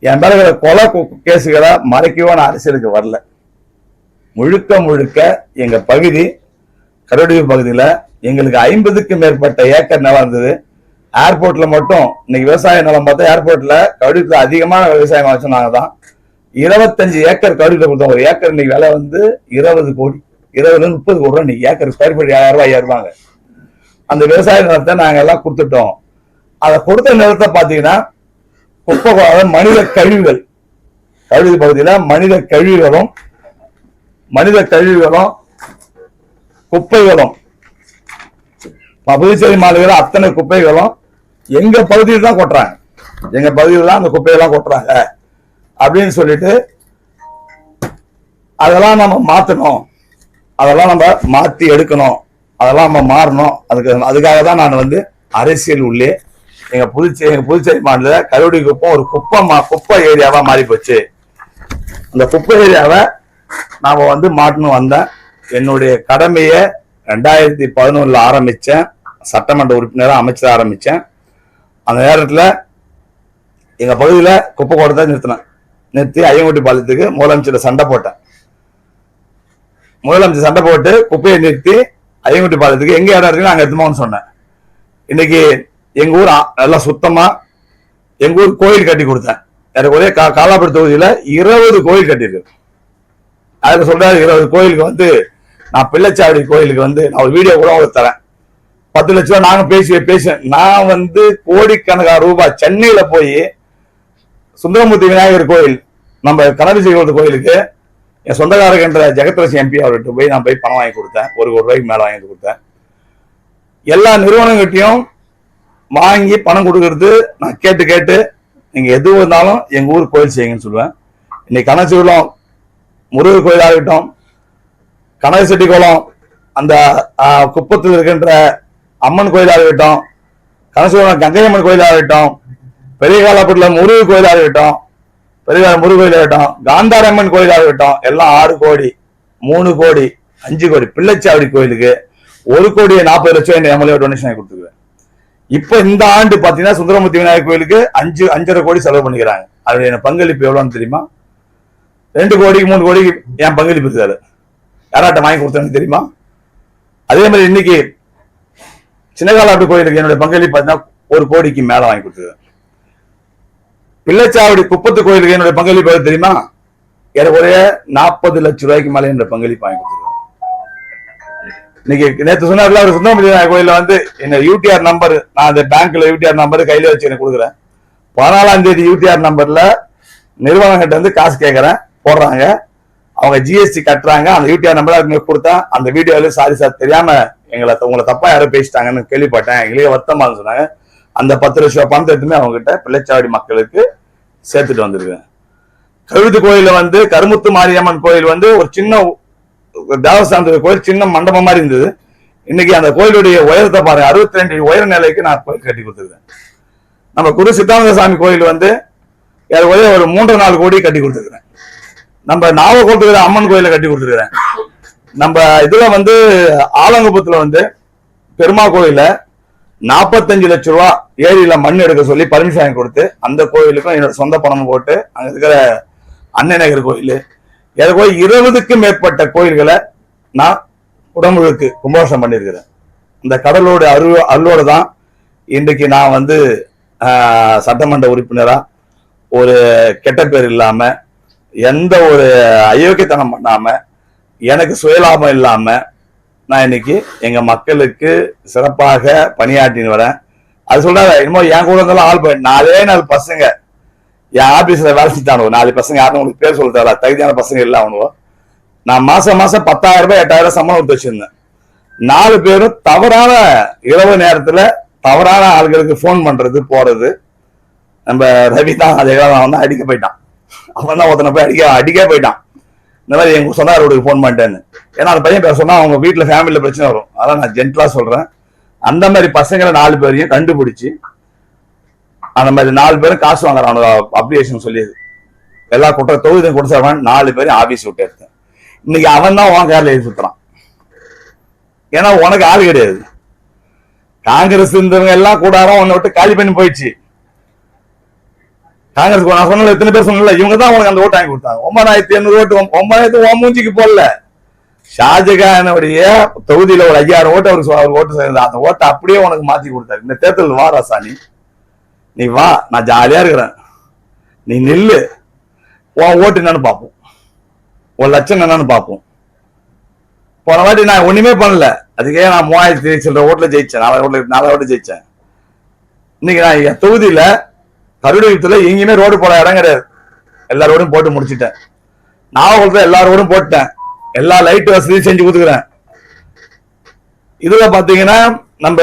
என் மேல கொலை கேசுகளை மறைக்கவோ நான் அரசியலுக்கு வரல. முழுக்க முழுக்க எங்க பகுதி கரடியூர் பகுதியில எங்களுக்கு 50க்கும் மேற்பட்ட ஏக்கர் நிலம் இருந்தது. ஏர்போர்ட்ல மட்டும் இன்னைக்கு விவசாய நிலம் பார்த்தா ஏர்போர்ட்ல கரடியூர்ல அதிகமான விவசாயம் ஆச்சு. நாங்க தான் 25 ஏக்கர் கரடியூர்ல கொடுத்தோம். ஒரு ஏக்கர் இன்னைக்கு விலை வந்து 20 கோடி, 20 30 கோடி ரூபாய். இன்னைக்கு ஏக்கர் ஸ்கொயர் ஃபீட் 5000 ரூபாங்க. அந்த விவசாய நிலத்தை நாங்க எல்லாம் கொடுத்துட்டோம். அதை கொடுத்த நிலத்தை பாத்தீங்கன்னா குப்பை, மனித கழிவுகள், கழிவு பகுதியில மனித கழிவுகளும் குப்பைகளும், புதுச்சேரி மாநில அத்தனை குப்பைகளும் எங்க பகுதியில் தான் கொட்டுறாங்க. எங்க பகுதியில் தான் அந்த குப்பையெல்லாம் கொட்டுறாங்க அப்படின்னு சொல்லிட்டு அதெல்லாம் நம்ம மாத்தணும், அதெல்லாம் நம்ம மாத்தி எடுக்கணும், அதெல்லாம் நம்ம மாறணும். அதுக்காக தான் நான் வந்து அரசியல் உள்ளே எங்க புதுச்சேரி மாநில கருவடி குப்பம் ஒரு குப்பை ஏரியாவா மாறி போச்சு. அந்த குப்பை ஏரியாவை நாம வந்து மாட்டணும் வந்தேன். என்னுடைய கடமையை 2011 ஆரம்பிச்சேன். சட்டமன்ற உறுப்பினராக அமைச்சர் ஆரம்பிச்சேன். அந்த நேரத்துல எங்க பகுதியில குப்பை கோட்டத்தை நிறுத்தி ஐயங்குட்டி பாலத்துக்கு முதலமைச்சர் சண்டை போட்டேன். முதலமைச்சர் சண்டை போட்டு குப்பையை நிறுத்தி ஐயங்குட்டி பாலத்துக்கு எங்க இடம் இருக்குன்னு அங்க எடுத்துமோன்னு சொன்னேன். இன்னைக்கு எங்க ஊர் நல்லா சுத்தமா எங்க ஊர் கோயில் கட்டி கொடுத்தேன். எனக்கு ஒரே காலாப்பட்டு தொகுதியில 20 கோயில் கட்டியிருக்கு. அதுல சொல்றாரு 20 கோயிலுக்கு வந்து நான் பிள்ளைச்சாவடி கோயிலுக்கு வந்து நான் ஒரு வீடியோ கூட உங்களுக்கு தரேன். 10 லட்சம் ரூபாய் நாங்க பேசுவேன். நான் வந்து கோடிக்கணக்கான ரூபாய் சென்னையில போய் சுந்தரமூர்த்தி விநாயகர் கோயில், நம்ம கனகசேகர் கோயிலுக்கு என் சொந்தக்காரர் என்ற ஜெகத்ரட்சி எம்பி அவர்கிட்ட போய் நான் போய் பணம் வாங்கி கொடுத்தேன். 1 கோடி ரூபாய்க்கு மேல வாங்கி கொடுத்தேன். எல்லா நிறுவனங்கள்ட்டையும் வாங்கி பணம் கொடுக்கறது நான் கேட்டு நீங்க எது இருந்தாலும் எங்க ஊர் கோயில் செய்யுங்கன்னு சொல்லுவேன். இன்னைக்கு கனகசேகரம் முருகர் கோயிலாக இருக்கட்டும், கனகசெட்டி குளம் அந்த குப்பத்தில் இருக்கின்ற அம்மன் கோயிலாக இருக்கட்டும், கனகசேகரம் கங்கையம்மன் கோயிலாக இருக்கட்டும், பெரிய காலாப்பட்டில் முருகர் கோயிலாக இருக்கட்டும், பெரிய முருகர் கோயிலாக இருக்கட்டும், காந்தாரம்மன் கோயிலாக இருக்கட்டும், எல்லாம் 6 கோடி 3 கோடி 5 கோடி. பிள்ளைச்சாவடி கோயிலுக்கு 1,40,00,000 ரூபாய் எம்எல்ஏ டொனேஷன் ஆகி கொடுத்துருவேன். இப்ப இந்த ஆண்டு பாத்தீங்கன்னா சுந்தரமூர்த்தி விநாயகர் கோயிலுக்கு 5.5 கோடி செலவு பண்ணிக்கிறாங்க. அது என்ன பங்களிப்பு எவ்வளவுன்னு தெரியுமா? 2 கோடிக்கு 3 கோடிக்கு என் பங்களிப்பு இருக்காரு. யாராட்ட வாங்கி கொடுத்தாங்க தெரியுமா? அதே மாதிரி இன்னைக்கு சின்னகாலாப்பட்டி கோயிலுக்கு என்னுடைய பங்களிப்பு பார்த்தீங்கன்னா 1 கோடிக்கு மேல வாங்கி கொடுத்துருக்கேன். பிள்ளைச்சாவடி குப்பத்து கோயிலுக்கு என்னுடைய பங்களிப்பு தெரியுமா? எனக்கு ஒரே 40 லட்சம் ரூபாய்க்கு மேல என்னுடைய பங்களிப்பு வாங்கி கொடுத்துருக்கேன். இன்னைக்கு நேற்று சொன்னார்ல அவர் சுந்தரமூர்த்தி கோயில வந்து என்ன யூடிஆர் நம்பர், நான் அந்த பேங்க்ல யூடிஆர் நம்பர் கையில வச்சு எனக்கு கொடுக்குறேன். 14ஆம் தேதி யூடிஆர் நம்பர்ல நிறுவனங்கிட்ட வந்து காசு கேட்கறேன், போடுறாங்க, அவங்க ஜிஎஸ்டி கட்டுறாங்க. அந்த யூடிஆர் நம்பர் கொடுத்தா அந்த வீடியோல சாரி சார் தெரியாம உங்களை தப்பா யாரும் பேசிட்டாங்கன்னு கேள்விப்பட்டேன், எங்களுக்கு வருத்தமா சொன்னாங்க. அந்த 10 லட்சம் ரூபாய் பணத்தை எடுத்துமே அவங்க கிட்ட பிள்ளைச்சாவடி மக்களுக்கு சேர்த்துட்டு வந்திருக்கேன். கழுத்து கோயில வந்து கருமுத்து மாரியம்மன் கோயில் வந்து ஒரு சின்ன தேவஸ்தான கோயில், சின்ன மண்டபம் மாதிரி இருந்தது. இன்னைக்கு அந்த கோயிலுடைய உயரத்தை பாருங்க, 62 உயர நிலைக்கு நான் கோயில் கட்டி கொடுத்துருக்கேன். நம்ம குரு சித்தானந்த சாமி கோயில் வந்து ஒரே ஒரு 3-4 கோடி கட்டி கொடுத்துருக்கிறேன். நம்ம நாவக்கோட்டுக்கிற அம்மன் கோயில கட்டி கொடுத்துருக்கிறேன். நம்ம இதுல வந்து ஆலங்குப்பத்துல வந்து பெருமா கோயில 45 லட்சம் ரூபாய் ஏரியில மண் எடுக்க சொல்லி பர்மிஷன் வாங்கி கொடுத்து அந்த கோயிலுக்கும் என்னோட சொந்த பணம் போட்டு அங்க இருக்கிற அன்னை நகர் கோயில், ஏதோ 20க்கும் மேற்பட்ட கோயில்களை நான் உடம்புக்கு கும்பாபிஷேகம் பண்ணியிருக்கிறேன். இந்த கடலோட அருளோட தான் இன்றைக்கு நான் வந்து சட்டமன்ற உறுப்பினரா ஒரு கெட்ட பேர் இல்லாம, எந்த ஒரு அயோக்கியத்தனம் பண்ணாம, எனக்கு சுயலாபம் இல்லாம நான் இன்னைக்கு எங்க மக்களுக்கு சிறப்பாக பணியாற்றின்னு வரேன். அது சொல்றாரு இன்னும் என் கூட இருந்தாலும் ஆள் போய் 4 பசங்க என் ஆபீஸ்ல வேலை செஞ்சானோ, 4 பசங்க யாரும் உங்களுக்கு பேர் சொல்ல தேவை, தகுதியான பசங்க இல்ல அவனுவோ. நான் மாசம் 8,000 ரூபாய் 8,000 சம்பளம் கொடுத்து வச்சிருந்தேன். 4 பேரும் தவறான இரவு நேரத்துல தவறான ஆளுகளுக்கு போன் பண்றது போறது. நம்ம ரவி தான் அதே வந்து அடிக்க போயிட்டான். அவன் தான் ஒருத்தனை போய் அடிக்க போயிட்டான். இந்த மாதிரி எங்க சொன்னாரோடுக்கு போன் பண்ணிட்டேன்னு. ஏன்னா அந்த பையன் பேர் சொன்னா அவங்க வீட்டுல ஃபேமிலியில பிரச்சனை வரும். அதான் நான் ஜென்டலா சொல்றேன். அந்த மாதிரி பசங்களை 4 பேரையும் கண்டுபிடிச்சு அந்த மாதிரி 4 பேரும் காசு வாங்குறான் அப்ளிகேஷன் சொல்லியது. எல்லா தொகுதியும் கொடுத்தவன் 4 பேரும் ஆபீஸ் விட்டு எடுத்தேன். இன்னைக்கு அவன் தான் உன் காரில் எழுதி சுத்துறான். ஏன்னா உனக்கு ஆள் கிடையாது. காங்கிரஸ் இருந்தவங்க எல்லாம் கூடாரம் உன்னை விட்டு காலி பண்ணி போயிடுச்சு. காங்கிரஸ் நான் சொன்ன எத்தனை பேர் சொன்னல, இவங்க தான் உனக்கு அந்த ஓட்டு வாங்கி கொடுத்தாங்க. 9,800 ஓட்டு 9,000 மூஞ்சிக்கு போடல. ஷாஜகானுடைய தொகுதியில ஒரு 5,000 ஓட்டு அவர் ஓட்டு சேர்ந்த அந்த ஓட்டை அப்படியே உனக்கு மாத்தி கொடுத்தாரு. இந்த தேர்தல் வா ராசானி, நீ வா, நான் ஜாலியா இருக்கிறேன், நீ நில்லு, உன் ஓட்டு என்னன்னு பார்ப்போம், உன் லட்சம் என்னன்னு பார்ப்போம். போன வாட்டி நான் ஒண்ணுமே பண்ணல, அதுக்கே நான் 3,000 சில்லற ஓட்டுல ஜெயிச்சேன், 4 ஓட்டு ஜெயிச்சேன். இன்னைக்கு நான் என் தொகுதியில கருடத்துல எங்கேயுமே ரோடு போட இடம் கிடையாது. எல்லா ரோடும் போட்டு முடிச்சுட்டேன். நாகப்பட்டினத்துல எல்லா ரோடும் போட்டேன். எல்லா லைட் வசதியும் செஞ்சு கொடுத்துக்கிறேன். இதுல பாத்தீங்கன்னா நம்ம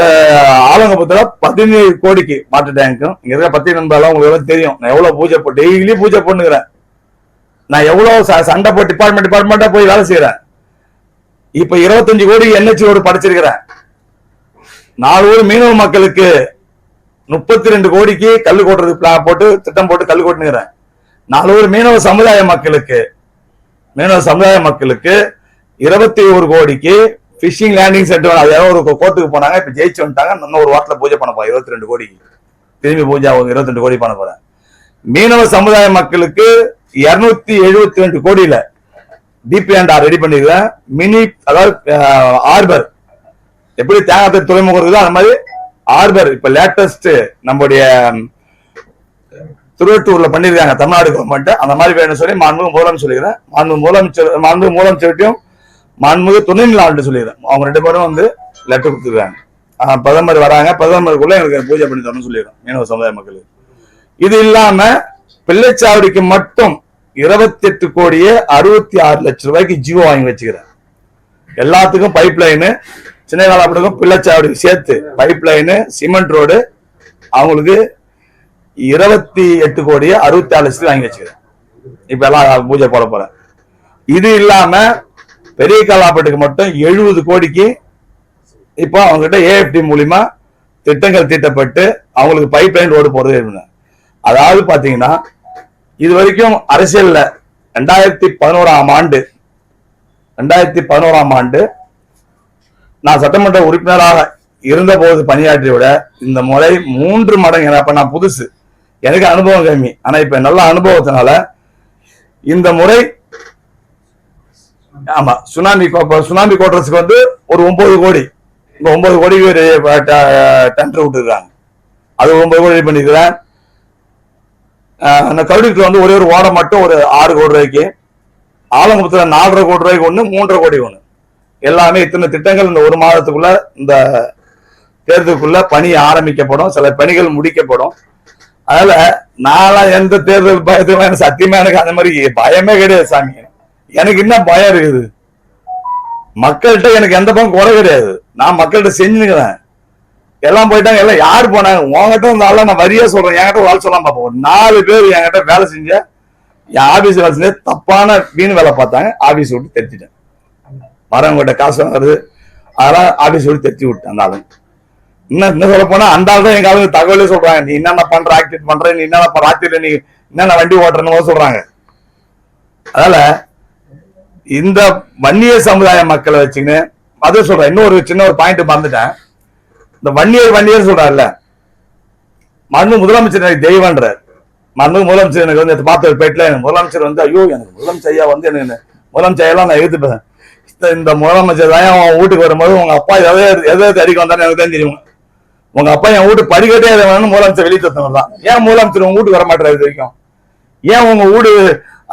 ஆலங்கபுரத்துல 17 கோடிக்கு வாட்டர் டேங்க்கும் இங்க இருக்க 10 நண்பர்களும் உங்களுக்கு தெரியும். நான் எவ்வளவு பூஜை போட்டு டெய்லி பூஜை பண்ணுகிறேன். நான் எவ்வளவு சண்டை போட்டு டிபார்ட்மெண்டா போய் வேலை செய்யறேன். இப்ப 25 கோடி என்ஹெச் ரோடு படைச்சிருக்கிறேன். 4 ஊர் மீனவ மக்களுக்கு 32 கோடிக்கு கல் கொட்டுறது போட்டு திட்டம் போட்டு கல் கொட்டுனுக்கிறேன். 4 ஊர் மீனவ சமுதாய மக்களுக்கு 21 கோடிக்கு பிஷிங் லேண்டிங் சென்டர். அது ஒரு கோர்ட்டுக்கு போனாங்க, இப்ப ஜெயிச்சு வந்துட்டாங்க. இன்னும் ஒரு வாரத்துல பூஜை பண்ண போறேன். 22 கோடிக்கு திரும்பி பூஜை 22 கோடி பண்ண போறேன். மீனவ சமுதாய மக்களுக்கு 272 கோடியில டிபிஎன்ஆர் ரெடி பண்ணிருக்கேன். மினி அதாவது ஆர்பர், எப்படி தேங்காய் துறைமுகம் இருக்குதோ அந்த மாதிரி ஆர்பர் இப்ப லேட்டஸ்ட் நம்முடைய திருவட்டூர்ல பண்ணிருக்காங்க தமிழ்நாடு கவர்மெண்ட். அந்த மாதிரி வேணும் சொல்லி மாண்புமிகு முதலமைச்சர் சொல்லிக்கிறேன். மாண்புமிகு முதலமைச்சர்கிட்டையும் மாண்புமிகு துணைநிலை சொல்லிக்கிறேன். அவங்க 2 பேரும் வந்து லெட்டர் கொடுத்துருக்காங்க. பிரதமர் வராங்க, பிரதமருக்குள்ள எங்களுக்கு பூஜை பண்ணி தரணும்னு சொல்லிடுறோம் மீனவ சமுதாய மக்களுக்கு. இது இல்லாம பிள்ளைச்சாவடிக்கு மட்டும் 28 கோடியே 66 லட்சம் ரூபாய்க்கு ஜியோ வாங்கி வச்சுக்கிறேன். எல்லாத்துக்கும் பைப் லைனு, சின்ன காலப்பட்டுக்கும் பிள்ளைச்சாவடிக்கு சேர்த்து பைப் லைனு, சிமெண்ட் ரோடு அவங்களுக்கு 28 கோடியே 66 லட்சம் வாங்கி வச்சுக்கிறேன். இப்ப எல்லாம் பூஜை போட போறேன். இது இல்லாம பெரிய காலாப்பட்டுக்கு மட்டும் 70 கோடிக்கு இப்போ அவங்க கிட்ட ஏஎஃப்டி மூலியமா திட்டங்கள் தீட்டப்பட்டு அவங்களுக்கு பைப் லைன் ரோடு போறது. அதாவது பாத்தீங்கன்னா இது வரைக்கும் அரசியல்ல 2011ஆம் ஆண்டு நான் சட்டமன்ற உறுப்பினராக இருந்த போது பணியாற்றிய விட இந்த முறை 3 மடங்கு. அப்ப நான் புதுசு, எனக்கு அனுபவம் கம்மி. ஆனா இப்ப நல்ல அனுபவத்தினால இந்த முறை ஆமா சுனாமி கோட்டர்ஸ்க்கு வந்து ஒரு 9 கோடி, இந்த 9 கோடிக்கு டெண்டர் விட்டுருக்காங்க. அது 9 கோடி ரெடி பண்ணிருக்கிறேன். அந்த கவுடிக்கு வந்து ஒரே ஒரு ஓடம் மட்டும் ஒரு 6 கோடி ரூபாய்க்கு, ஆலங்குளத்துல 4.5 கோடி ரூபாய்க்கு ஒண்ணு, 3.5 கோடி ஒண்ணு. எல்லாமே இத்தனை திட்டங்கள் இந்த 1 மாதத்துக்குள்ள இந்த தேர்தலுக்குள்ள பணி ஆரம்பிக்கப்படும், சில பணிகள் முடிக்கப்படும். அதனால நான் எந்த தேர்தல் பயத்துக்கு சத்தியமா எனக்கு அந்த மாதிரி பயமே கிடையாது சாமி. எனக்கு என்ன பயம் இருக்குது? மக்கள்கிட்ட எனக்கு எந்த பக்கம் குறை கிடையாது. நான் மக்கள்கிட்ட செஞ்சுக்கிறேன். எல்லாம் போயிட்டாங்க, எல்லாம் யாரு போனாங்க? உங்ககிட்ட இருந்தாலும் நான் வரியா சொல்றேன், என்கிட்ட வேலை சொல்லலாம் பார்ப்போம். 4 பேர் என்கிட்ட வேலை செஞ்ச, என் ஆபீஸ் வேலை செஞ்ச தப்பான வீண் வேலை பார்த்தாங்க. ஆபீஸ் விட்டு தெரிஞ்சிட்டேன். வரவங்கிட்ட காசு வாங்குறது அதெல்லாம் ஆபீஸ் விட்டு தெரிஞ்சு விட்டேன். அந்த ஆளுங்க என்ன சொல்ல போனா அந்த ஆள் தான் எங்க ஆளுங்க தகவலே சொல்றாங்க. நீ என்னென்ன பண்ற, ஆக்டிவேட் பண்ற, நீ என்னென்ன ராத்திரில நீ என்னென்ன வண்டி ஓட்டுறன்னு சொல்றாங்க. அதனால இந்த வன்னிய சமுதாய மக்களை வச்சுன்னு அது சொல்றேன். இன்னொரு சின்ன ஒரு பாயிண்ட் மறந்துட்டேன். இந்த வன்னியர் சொல்றாருல்ல, மண்ணு முதலமைச்சர் எனக்கு தெய்வன்றார். மண்ணு முதலமைச்சர் எனக்கு வந்து பார்த்த பேட்டில் முதலமைச்சர் வந்து ஐயோ எனக்கு முதலமைச்சர் ஐயா வந்து எனக்கு முதலமைச்சர் ஐயெல்லாம் நான் எதிர்த்துப்பேன். இந்த முதலமைச்சர் தான் அவன் வீட்டுக்கு வரும்போது உங்க அப்பா எதை அடிக்க வந்தான்னு எனக்கு தான் தெரியும். உங்க அப்பா என் வீட்டு படிக்கட்டே எதை வேணும்னு முதலமைச்சர் வெளியே தந்தவர் தான். ஏன் முதலமைச்சர் உங்க வீட்டுக்கு வர மாட்டாரு இது வரைக்கும்? ஏன் உங்க வீடு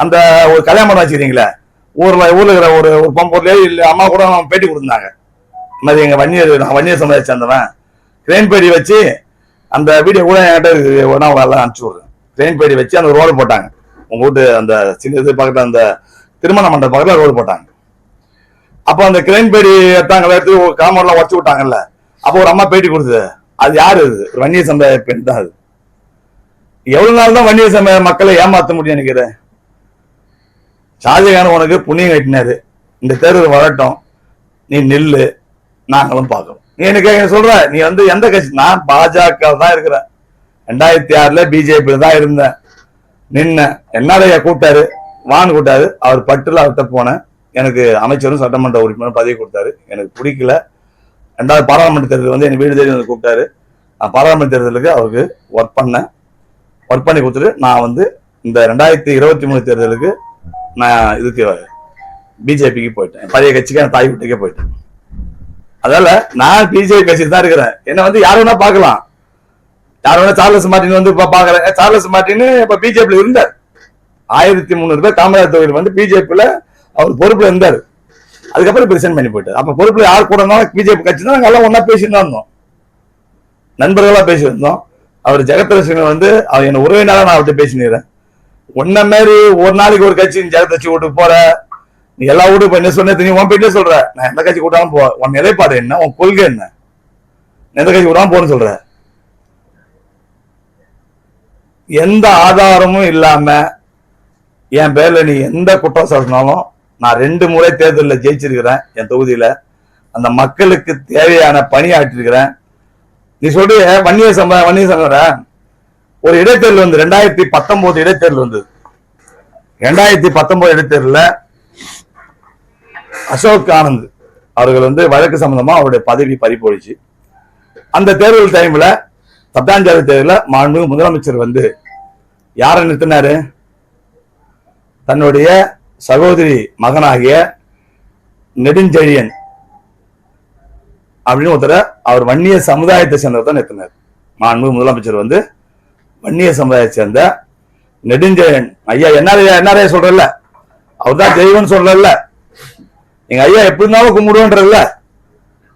அந்த ஒரு கல்யாணம் பண்ண வச்சுக்கிறீங்களே, ஊர்ல இருக்கிற ஒரு இல்ல அம்மா கூட பேட்டி கொடுத்துருந்தாங்க. இந்த மாதிரி எங்க வன்னியர் சமுதாயத்தை சேர்ந்தவன் கிரெயின் பேடி வச்சு அந்த வீடியோ கூட என்கிட்ட எல்லாம் அனுப்பிச்சு விடுறேன். கிரெயின் பேடி வச்சு அந்த ரோடு போட்டாங்க. உங்க வீட்டு அந்த சின்ன இது பக்கத்துல அந்த திருமண மண்டப பக்கத்துல ரோடு போட்டாங்க. அப்போ அந்த கிரெயின் பேடி எடுத்தாங்க, எடுத்து காம்பவுண்ட்லாம் உடச்சு விட்டாங்கல்ல. அப்போ ஒரு அம்மா பேட்டி கொடுத்தது, அது யாரு? ஒரு வன்னிய சமுதாய பெண் தான். அது எவ்வளவு நாள் தான் வன்னிய சமுதாய மக்களை ஏமாத்த முடியும் நினைக்கிறேன்? ஷாஜகான் உனக்கு புண்ணியம் கட்டினாரு, இந்த தேர்தல் வரட்டும், நீ நில்லு, நாங்களும் பார்க்கணும். நீ எனக்கு சொல்ற, நீ எந்த கட்சி? நான் பாஜக தான் இருக்கிறேன். 2006 பிஜேபி தான் இருந்தேன். நின்ன என்னாலையா கூட்டாரு, வான் கூட்டாரு. அவர் பட்டுல அவர்கிட்ட போனேன். எனக்கு அமைச்சரும் சட்டமன்ற உறுப்பினரும் பதவி கொடுத்தாரு. எனக்கு பிடிக்கல. 2வது பாராளுமன்ற தேர்தல் என் வீடு தேடி கூப்பிட்டாரு. நான் பாராளுமன்ற தேர்தலுக்கு அவருக்கு ஒர்க் பண்ணி கொடுத்துட்டு நான் இந்த 2023 தேர்தலுக்கு நான் இதுக்கு பிஜேபிக்கு போயிட்டேன். பழைய கட்சிக்கு என் தாய் வீட்டுக்கே போயிட்டேன். அதனால நான் பிஜேபி கட்சியில் தான் இருக்கிறேன். என்ன யாரு வேணா பார்க்கலாம். யார் வேணா சார்லஸ் மார்டின் பாக்குறேன். சார்லஸ் மார்டின் இப்ப பிஜேபியில இருந்தார். 1300 பேர் காமராஜர் தொகுதியில் பிஜேபியில அவர் பொறுப்புல இருந்தாரு. அதுக்கப்புறம் இப்ப ரிசைன் பண்ணி போயிட்டார். அப்ப பொறுப்புல யார் கூட இருந்தாலும் பிஜேபி கட்சி தான். நாங்க எல்லாம் ஒன்னா பேசிட்டு இருந்தோம், நண்பர்களா பேசியிருந்தோம். அவர் ஜெகத்ரட்சகன் அவர் என்ன உறவினால நான் அவர்கிட்ட பேசினேன். உன்ன மாதிரி ஒரு நாளைக்கு ஒரு கட்சி ஜெகத்ரட்சி விட்டு போற, நீ எல்லா வீட்டு என்ன சொன்ன, நீ உன் போயிட்டே சொல்ற. நான் எந்த கட்சி கூட்டாலும் போ, உன் நிலைப்பாடு என்ன, உன் கொள்கை என்ன, எந்த கட்சி கூட்டாலும் போன்னு சொல்ற. எந்த ஆதாரமும் இல்லாம என் பேர்ல நீ எந்த குற்றம் சாட்டினாலும், நான் 2 முறை தேர்தலில் ஜெயிச்சிருக்கிறேன். என் தொகுதியில அந்த மக்களுக்கு தேவையான பணியாற்றிருக்கிறேன். நீ சொல்ற வன்னிய சமுதாயம் ஒரு இடைத்தேர்தல் 2019 இடைத்தேர்தல் வந்தது. 2019 இடைத்தேர்தல அசோக் ஆனந்த் அவர்கள் வழக்கு சம்பந்தமா அவருடைய பதவி பறிபோயிடுச்சு. அந்த தேர்தல் டைம்ல தட்டாஞ்சாவடி தேர்தலில் மாண்புமிகு முதலமைச்சர் யாரை நிறுத்தினாரு? தன்னுடைய சகோதரி மகனாகிய நெடுஞ்செழியன் அப்படின்னு ஒருத்தர அவர் வன்னிய சமுதாயத்தை சேர்ந்தவர் தான் நிறுத்தினார். மாண்புமிகு முதலமைச்சர் வன்னிய சமுதாயத்தை சேர்ந்த நெடுஞ்செழியன் ஐயா என்னாரையா சொல்றல, அவர் தான் தெய்வம்னு சொல்றல, எங்க ஐயா எப்படி இருந்தாலும் கும்பிடுவோன்றல,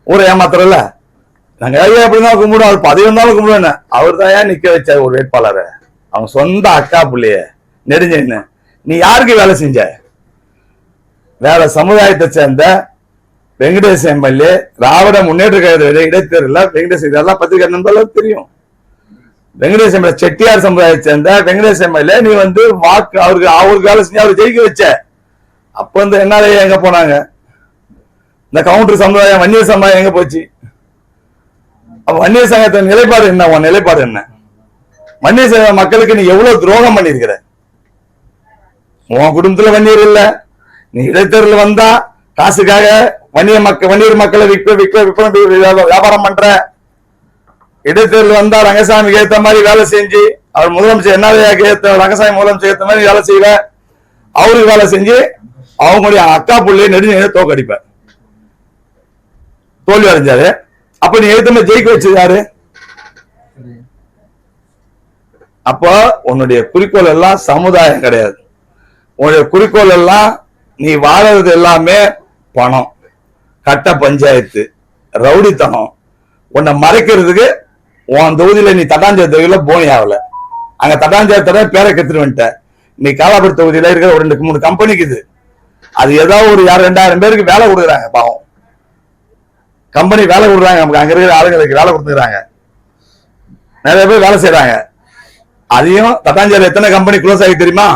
ஊரை ஏமாத்துறல, நாங்க ஐயா எப்படி இருந்தாலும் கும்பிடுவோம், அவர் பதவி இருந்தாலும் கும்பிடுவேன். அவர் தான் ஏன் நிக்க வச்சார் ஒரு வேட்பாளரை, அவங்க சொந்த அக்கா பிள்ளைய நெடுஞ்செழியன். நீ யாருக்கு வேலை செஞ்ச? வேற சமுதாயத்தை சேர்ந்த வெங்கடேஷ் எம்எல்ஏ திராவிட முன்னேற்ற கழக இடைத்தேர்தல் வெங்கடேஷ் இதெல்லாம் பத்திரிகை நண்பர்களும் தெரியும். வெங்கடேஷ் எம்எல்ஏ செட்டியார் சமுதாயத்தை சேர்ந்த வெங்கடேஷ் எம்எல்ஏ நீ வாக்கு அவருக்கு வேலை செஞ்சு அவரு ஜெயிக்க வச்ச. அப்ப என்னாலே எங்க போனாங்க? இந்த கவுண்டர் சமுதாயம் வன்னியர் சமுதாயம் எங்க போச்சு? அப்ப வன்னியர் சங்கத்தின் நிலைப்பாடு என்ன? உன் நிலைப்பாடு என்ன? வன்னியர் சங்க மக்களுக்கு நீ எவ்வளவு துரோகம் பண்ணிருக்கிற? உன் குடும்பத்துல வன்னியர் இல்ல, நீ இடைத்தேர்தல் வந்தா காசுக்காக வன்னியர் மக்களை வியாபாரம் பண்ற. இடைத்தேர்தல் வந்தா ரங்கசாமிக்கு ஏத்த மாதிரி வேலை செஞ்சு, அவர் முதலமைச்சர் என்னாலையாக்கு ஏத்த ரங்கசாமி முதலமைச்சர் ஏத்த மாதிரி வேலை செய்யல, அவருக்கு வேலை செஞ்சு அவங்களுடைய அக்கா புள்ளைய நெடுஞ்செழியனை தோக்கடிப்ப. தோல்வி அடைஞ்சாரு. அப்ப நீ ஏத்த மாதிரி ஜெயிக்க வச்சது யாரு? அப்போ உன்னுடைய குறிக்கோள் எல்லாம் சமுதாயம் கிடையாது. உன்னுடைய குறிக்கோள் எல்லாம் நீ வாழறது எல்லாமே பணம், கட்ட பஞ்சாயத்து, ரவுடித்தனம். உன்னை மறைக்கிறதுக்கு உன் தொகுதியில நீ தட்டாஞ்சாவடி தொகுதியில போனி ஆகல, அங்க தட்டாஞ்சாவடி பேரை கத்துட்டு வந்துட்ட. நீ காலாபுரி தொகுதியில இருக்கிற ஒரு 2-3 கம்பெனிக்கு இது அது ஏதாவது ஒரு 2000 பேருக்கு வேலை கொடுக்குறாங்க. பாவம், கம்பெனி வேலை கொடுக்குறாங்க, நமக்கு அங்க இருக்கிற ஆளுங்களுக்கு வேலை கொடுத்துக்கிறாங்க, நிறைய பேர் வேலை செய்யறாங்க. அதையும் தட்டாஞ்சாவடி எத்தனை கம்பெனி க்ளோஸ் ஆகி தெரியுமா?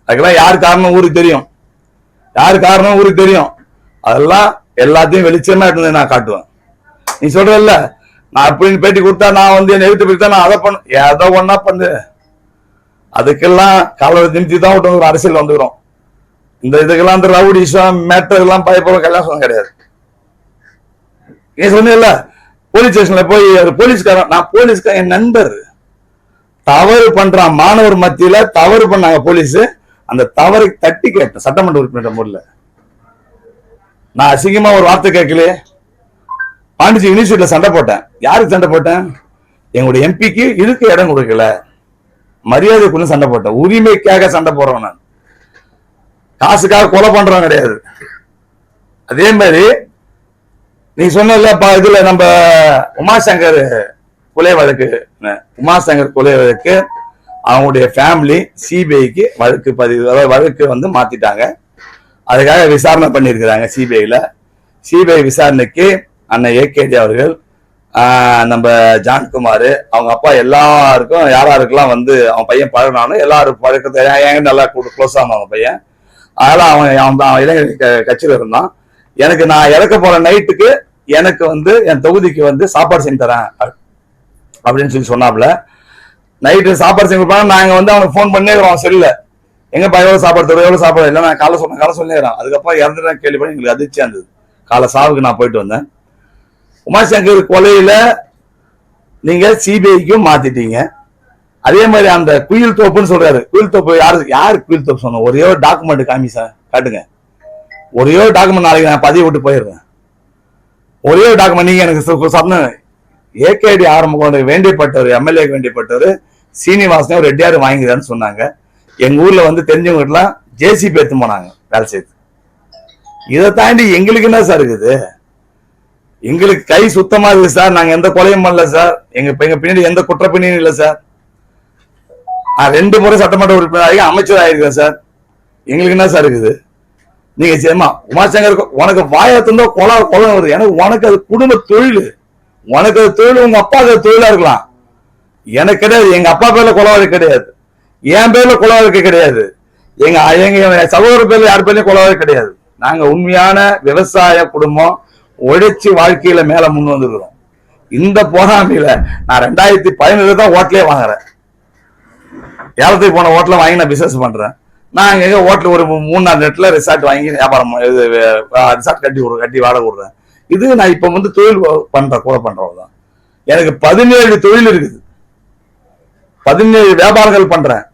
அதுக்கெல்லாம் யாரு காரணம் ஊருக்கு தெரியும், யாரு காரணம் ஊருக்கு தெரியும். அதெல்லாம் எல்லாத்தையும் வெளிச்சமா இருந்து நான் காட்டுவேன். நீ சொல்றல்ல நான் அப்படின்னு பேட்டி கொடுத்தா நான் என்ன எழுத்து போயிட்டா நான் அதை பண்ண ஏதோ ஒன்னா பண்ணு, அதுக்கெல்லாம் கால நிமித்தி தான் விட்டு அரசியல் வந்துக்கிறோம். இந்த இதுக்கெல்லாம் இந்த ரவுடிசம் மேட்டர் எல்லாம் பயப்பட கல்யாணம் கிடையாது. நீ சொன்ன போலீஸ் ஸ்டேஷன்ல போய் போலீஸ்காரன், நான் போலீஸ்காரன் என் நண்பர் தவறு பண்றான், மாணவர் மத்தியில தவறு பண்ணாங்க போலீஸ், அந்த தவறை தட்டி கேட்டேன் சட்டமன்ற உறுப்பினர் முறையில. நான் அசிங்கமா ஒரு வார்த்தை கேட்கலையே. பாண்டிச்சேரி யூனிவர்சிட்டியில சண்டை போட்டேன். யாருக்கு சண்டை போட்டேன்? எங்களுடைய எம்பிக்கு இதுக்கு இடம் கொடுக்கல. மரியாதைக்குள்ள சண்டை போட்டேன். உரிமைக்காக சண்டை போடுறவன் நான், காசுக்காக கொலை பண்றவன் கிடையாது. அதே மாதிரி நீ சொன்ன இதுல நம்ம உமாசங்கர் கொலை வழக்கு, உமாசங்கர் கொலை வழக்கு அவங்களுடைய ஃபேமிலி சிபிஐக்கு வழக்கு பதிவு, அதாவது வழக்கு வந்து மாத்திட்டாங்க. அதுக்காக விசாரணை பண்ணியிருக்கிறாங்க சிபிஐல. சிபிஐ விசாரணைக்கு அண்ணன் ஏகேடி அவர்கள், நம்ம ஜான்குமார், அவங்க அப்பா எல்லாருக்கும் யாராருக்கெல்லாம் வந்து அவன் பையன் பழகினாலும் எல்லாரும் பழக்கத்தை என்கிட்ட நல்லா க்ளோஸ் ஆகும் அவங்க பையன். அதெல்லாம் அவன் இளைஞர் கட்சியில் இருந்தான். எனக்கு நான் இறக்க போற நைட்டுக்கு எனக்கு வந்து என் தொகுதிக்கு வந்து சாப்பாடு செஞ்சு தரேன் அப்படின்னு சொல்லி சொன்னாப்புல. நைட்டு சாப்பாடு செஞ்சு கொடுப்பாங்க. நாங்க வந்து அவனுக்கு ஃபோன் பண்ணே இருக்கிறோம் செல்ல, எங்கப்பா எவ்வளவு சாப்பாடு தரும், எவ்வளவு சாப்பாடு இல்லை, நான் காலை சொன்னேன். அதுக்கப்புறம் இறந்துட்டேன் கேள்விப்படி எங்களுக்கு அதிர்ச்சியா இருந்தது. காலை சாவுக்கு நான் போயிட்டு வந்தேன். உமாசங்கர் கொலையில நீங்க சிபிஐக்கும் மாத்திட்டீங்க. அதே மாதிரி அந்த குயில் தோப்புன்னு சொல்றாரு. குயில் தோப்பு யாரு குயில் தோப்பு சொன்ன? ஒரே ஒரு டாக்குமெண்ட் காமி சார், காட்டுங்க. ஒரே ஒரு டாக்குமெண்ட் நாளைக்கு நான் பதிவு விட்டு போயிடுறேன். ஒரே ஒரு டாக்குமெண்ட் நீங்க எனக்கு சொன்ன ஏகேடி ஆரம்ப வேண்டியப்பட்டவர், எம்எல்ஏக்கு வேண்டியப்பட்டவர் சீனிவாசன் ஒரு ரெட்டியாரு வாங்கிக்கிறான்னு சொன்னாங்க. எங்க ஊர்ல வந்து தெரிஞ்சவங்க ஜேசிபி எடுத்து போனாங்க வேலை செய்து. இதை தாண்டி எங்களுக்கு என்ன சார் இருக்குது? எங்களுக்கு கை சுத்தமா இருக்கு சார். நாங்க எந்த கொலையும் பண்ணல சார். எங்க பின்னாடி எந்த குற்ற பின்னணியும் இல்லை சார். நான் 2 முறை சட்டமன்ற உறுப்பினராக அமைச்சர் ஆயிருக்கேன் சார். எங்களுக்கு என்ன சார் இருக்குது? நீங்க சேமா உமாசங்கர் உனக்கு வாயத்திருந்தோ கொலை வருது. எனக்கு உனக்கு அது குடும்ப தொழில், உனக்கு அது தொழில், உங்க அப்பா அது தொழிலா இருக்கலாம். எனக்கு கிடையாது. எங்க அப்பா பேர்ல கொலை வழக்கு கிடையாது, என் பேர்ல கொலை வழக்கு கிடையாது, எங்க சகோதர பேர்ல யார் பேர்லயும் கொலை வழக்கு கிடையாது. நாங்க உண்மையான விவசாய குடும்பம், உழைச்சி வாழ்க்கையில மேல முன் வந்துருக்கிறோம். இந்த போராமையில நான் 2017 தான் ஓட்டலே வாங்குறேன். ஏலத்துக்கு போன ஓட்டல வாங்கி நான் பிசினஸ் பண்றேன். நான் எங்க ஓட்டல ஒரு 3-4 இடத்துல ரிசார்ட் வாங்கி வியாபாரம் ரிசார்ட் கட்டி வாடகை விடுறேன். இது நான் இப்ப வந்து தொழில் கூட பண்றவங்க. எனக்கு 17 தொழில் இருக்குது, 17 வியாபாரங்கள் பண்றேன்.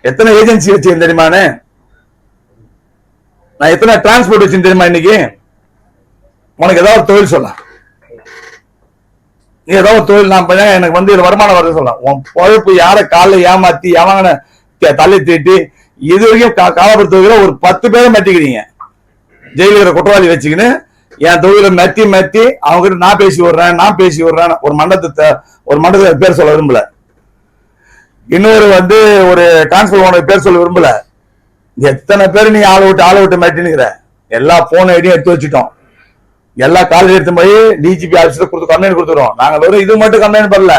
எத்தனை ஏஜென்சி வச்சு தெரியுமானே? நான் எத்தனை டிரான்ஸ்போர்ட் வச்சு தெரியுமா? இன்னைக்கு உனக்கு ஏதாவது தொழில் சொல்ல, நீ ஏதாவது தொழில் நான் பண்ண எனக்கு வந்து வருமானம் வருது சொல்லலாம். உன் பொழப்பு யாரை காலைல ஏமாத்தி எவங்க தள்ளி தீட்டி இது வரைக்கும் காலப்படுத்த ஒரு 10 பேரை மெட்டிக்கிறீங்க. ஜெயிலுகிற குற்றவாளி வச்சுக்கின்னு என் தொழில மெத்தி அவங்க கிட்ட நான் பேசி விடுறேன். ஒரு மண்டலத்தை பேர் சொல்ல விரும்பல, இன்னொரு வந்து ஒரு கான்ஸ்டபிள் பேர் சொல்ல விரும்பல. எத்தனை பேர் நீ ஆளை விட்டு மெட்டினுக்கிற? எல்லா போன் ஐடியும் எடுத்து வச்சுட்டோம். எல்லா காலேஜ் எடுத்து போய் டிஜிபி ஆபீஸ்ல கம்ப்ளைண்ட் கொடுத்துறோம். நாங்க வெறும் இது மட்டும் கம்ப்ளைண்ட் பண்ணல,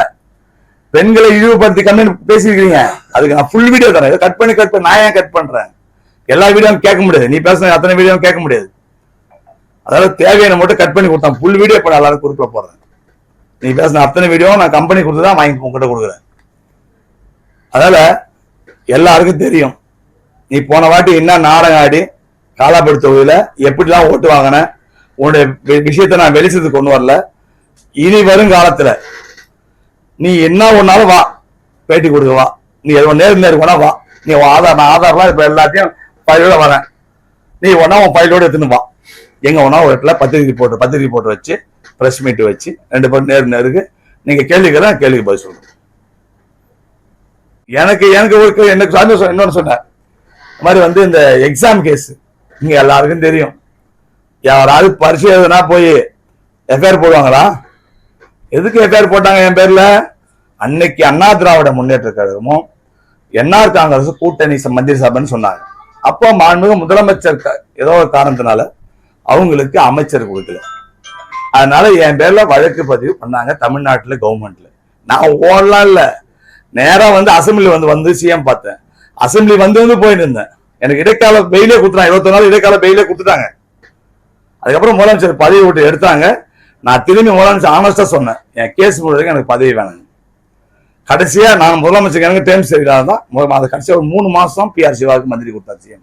பெண்களை இழிவுபடுத்தி கம்ப்ளைண்ட் பேசிருக்கீங்க. அதுக்கு நான் ஃபுல் வீடியோ தரேன். கட் பண்ணி நான் ஏன் கட் பண்றேன்? எல்லா வீடியோவும் கேட்க முடியாது, நீ பேசுன அத்தனை வீடியோவும் கேட்க முடியாது. அதாவது தேவையான மட்டும் கட் பண்ணி கொடுத்தான். ஃபுல் வீடியோ இப்ப எல்லாரும் குறுக்கில போடுறேன். நீ பேசின அத்தனை வீடியோவும் நான் கம்பெனி கொடுத்துதான் வாங்கி உங்ககிட்ட கொடுக்குறேன். அதனால எல்லாருக்கும் தெரியும் நீ போன வாட்டி என்ன நாடகம் ஆடி காலாப்படுத்த எப்படிலாம் ஓட்டு வாங்கின. உன்னுடைய விஷயத்த நான் வெளிச்சத்துக்கு கொண்டு வரல. இனி வரும் காலத்துல நீ என்ன ஒன்னாலும் வா, பேட்டி கொடுக்க வா. நீ நேருக்கு வேணா வா. நீ நான் ஆதார்லாம் இப்ப எல்லாத்தையும் ஃபைலோட வரேன். நீ ஒன்னா உன் ஃபைலோட எடுத்துன்னு வா. எங்க ஒன்னா ஒரு இடத்துல பத்திரிகை போட்டு வச்சு பிரஸ் மீட் வச்சு 2 பேரும் நேருக்கு நீங்க கேள்விக்கு பதில் சொல்லுங்க. எனக்கு சந்தோஷம். இன்னொன்னு சொன்னார் மாதிரி வந்து இந்த எக்ஸாம் கேஸ் நீங்க எல்லாருக்கும் தெரியும். யாராவது பரிசு எதுனா போய் எஃப்ஐஆர் போடுவாங்களா? எதுக்கு எஃப்ஐஆர் போட்டாங்க என் பேர்ல? அன்னைக்கு அண்ணா திராவிட முன்னேற்ற கழகமும் என்ஆர் காங்கிரஸ் கூட்டணி மந்திரி சபைன்னு சொன்னாங்க. அப்போ மாண்புமிகு முதலமைச்சர் ஏதோ ஒரு காரணத்தினால அவங்களுக்கு அமைச்சர் கொடுக்கல. அதனால என் பேர்ல வழக்கு பதிவு பண்ணாங்க தமிழ்நாட்டுல கவர்மெண்ட்ல. நான் ஓடலாம் இல்ல, நேரா வந்து அசம்பிளி வந்து சிஎம் பார்த்தேன். அசம்பிளி வந்து போயிட்டு இருந்தேன். எனக்கு இடைக்கால பெயிலே கொடுத்துட்டாங்க. 21 நாள் இடைக்கால பெயிலே கொடுத்துட்டாங்க. அதுக்கப்புறம் முதலமைச்சர் பதவி விட்டு எடுத்தாங்க. நான் திரும்பி முதலமைச்சர் ஆனஸ்டா சொன்னேன், என் கேஸ் முழுவதுக்கு எனக்கு பதவி வேணும். கடைசியா நான் முதலமைச்சர் எனக்கு டைம் சரியில்லாதான் அது கடைசியா ஒரு 3 மாசம் PR சிவாவுக்கு மந்திரி கொடுத்தாச்சு.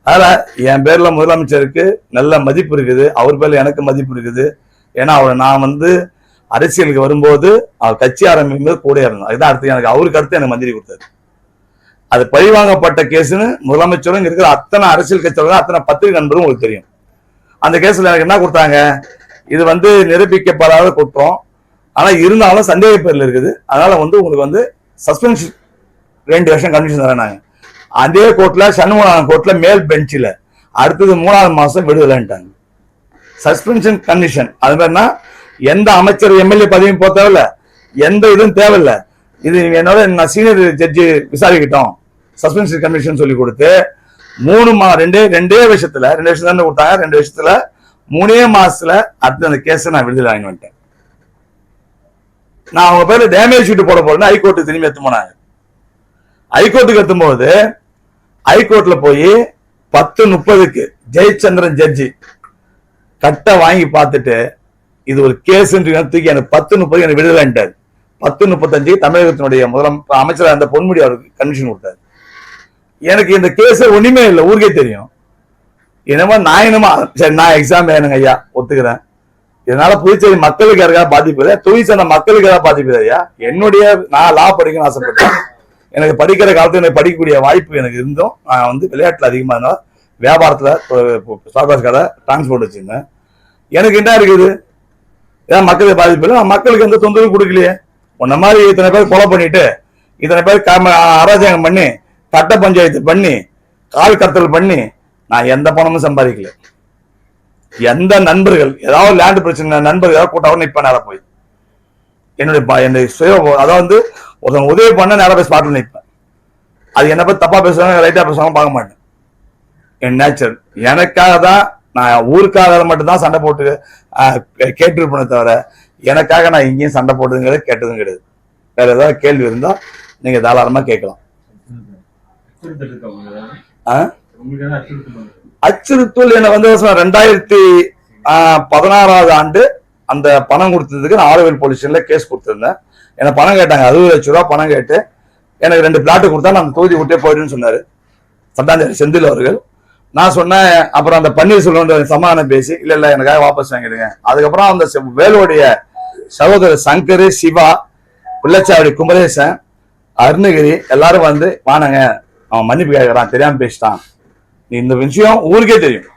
அதனால என் பேர்ல முதலமைச்சருக்கு நல்ல மதிப்பு இருக்குது, அவர் பேர்ல எனக்கு மதிப்பு இருக்குது. ஏன்னா நான் வந்து அரசியலுக்கு வரும்போது அவர் கட்சி ஆரம்பிக்கும் போது கூட இருந்தோம். அதுதான் அடுத்து எனக்கு அவருக்கு அடுத்து எனக்கு மந்திரி கொடுத்தாரு. அது பழிவாங்கப்பட்ட கேஸ்ன்னு முதலமைச்சரும் இருக்கிற அத்தனை அரசியல் கட்சியோட அத்தனை பத்திரிகை நண்பரும் உங்களுக்கு தெரியும். அந்த கேஸ்ல எனக்கு என்ன கொடுத்தாங்க, இது வந்து நிரூபிக்கப்படாத குற்றம், ஆனா இருந்தாலும் சந்தேக பேர்ல இருக்குது. அதனால வந்து உங்களுக்கு வந்து சஸ்பென்ஷன் 2 வருஷம் கண்டிஷன் தரேன். அதே கோர்ட்ல சண்முகம் கோர்ட்ல மேல் பெஞ்சில் அடுத்தது 3வது மாசம் விடுதலைன்ட்டாங்க. Suspension condition. அது மாதிரினா எந்த அமைச்சர் எம்எல்ஏ பதவியும் போக தேவையில்ல, எந்த இதுவும் தேவையில்லை. இது என்னோட நான் சீனியர் ஜட்ஜி விசாரிக்கிட்டோம் சஸ்பென்ஷன் கண்டிஷன் சொல்லி கொடுத்து 2 வருஷத்துல 2 வருஷம் தானே கொடுத்தாங்க. 2 வருஷத்துல 3 மாசத்துல அடுத்த அந்த கேஸை நான் விடுதலை வாங்கி வந்துட்டேன். நான் அவங்க பேர்ல டேமேஜ் ஷீட் போட போறேன்னு ஹைகோர்ட்டு திரும்பி எடுத்து போனாங்க. ஹைகோர்ட்டுக்கு எத்தும்போது ஹைகோர்ட்ல போய் 10:30 ஜெயச்சந்திரன் ஜட்ஜி கட்ட வாங்கி பார்த்துட்டு இது ஒரு கேஸ் தூக்கி எனக்கு 10:30 எனக்கு விடுதலைன்ட்டார். 10:35 தமிழகத்தினுடைய அமைச்சர் அந்த பொன்முடி அவருக்கு கண்டிஷன் கொடுத்தாரு. எனக்கு இந்த கேஸ் ஒண்ணுமே இல்லை, ஊருக்கே தெரியும். என்னமோ சரி நான் எக்ஸாம் வேணுங்க ஐயா, ஒத்துக்கிறேன். இதனால புதுச்சேரி மக்களுக்கு யாருக்காக பாதிப்பு, தொழில் சேர்ந்த மக்களுக்கு ஏதாவது பாதிப்பு ஐயா. நான் லா படிக்கணும்னு ஆசைப்பட்டேன். எனக்கு படிக்கிற காலத்துல எனக்கு படிக்கக்கூடிய வாய்ப்பு எனக்கு இருந்தும் நான் விளையாட்டுல அதிகமா இருந்தா, வியாபாரத்துல ஸ்டாக் கடை டிரான்ஸ்போர்ட் வச்சிருந்தேன். எனக்கு என்ன இருக்குது, ஏன் மக்களுக்கு பாதிப்பு இல்லை, மக்களுக்கு எந்த தொந்தரவும் கொடுக்கலையே. உன்ன மாதிரி இத்தனை பேர் கொலை பண்ணிட்டு, இத்தனை பேர் அராஜகம் பண்ணி, கட்ட பஞ்சாயத்து பண்ணி, கால் கடத்தல் பண்ணி நான் எந்த பணமும் சம்பாதிக்கல. எந்த நண்பர்கள் ஏதாவது லேண்ட் பிரச்சனை நண்பர்கள் ஏதாவது கூட்டாவும் இப்ப நேரம் போய் என்னுடைய சுய அதாவது ஒருத்தவங்க உதவி பண்ண நேரம் போய் ஸ்பாட்ல நிற்பேன். அது என்ன பத்தி தப்பா பேசுவாங்க ரைட்டா பேசுவாங்க பார்க்க மாட்டேன். என் நேச்சர் எனக்காக தான், நான் ஊருக்காக மட்டும்தான் சண்டை போட்டு கேட்டுருப்பேனே தவிர எனக்காக நான் இங்கேயும் சண்டை போட்டதுங்கிறது கேட்டதும் கிடையாது. வேற ஏதாவது கேள்வி இருந்தா நீங்க தாராளமா கேட்கலாம். அச்சுறுத்தல் என்ன 2016 ஆண்டு அந்த பணம் கொடுத்ததுக்கு நான் ஆரோவில் போலீஸ் ஸ்டேஷன்ல கேஸ் கொடுத்திருந்தேன். எனக்கு பணம் கேட்டாங்க, 60 லட்சம் ரூபாய் பணம் கேட்டு எனக்கு 2 பிளாட்டு கொடுத்தா நான் அந்த தொகுதி விட்டே போயிடுன்னு சொன்னாரு சட்டாஞ்சாரி செந்தில் அவர்கள். நான் சொன்னேன், அப்புறம் அந்த பன்னீர்செல்வம் சமாதானம் பேசி இல்ல எனக்காக வாபஸ் வாங்கிடுங்க. அதுக்கப்புறம் அந்த வேலுடைய சகோதரர் சங்கர், சிவா, பிள்ளைச்சாவடி குமரேசன், அருணகிரி எல்லாரும் வானங்க அவன் மன்னிப்பு கேட்கறான், தெரியாம பேசிட்டான். இந்த விஷயம் ஊருக்கே தெரியும்.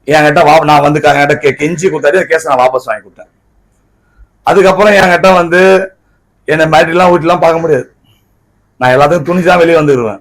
என்கிட்ட நான் என்கிட்ட கெஞ்சி கொடுத்தாரு, கேஸ் நான் வாபஸ் வாங்கி கொடுத்தேன். அதுக்கப்புறம் என்கிட்ட என்னை மாட்டிலாம் வீட்டுலாம் பார்க்க முடியாது. நான் எல்லாத்துக்கும் துணிதான் வெளியே வந்துடுவேன்.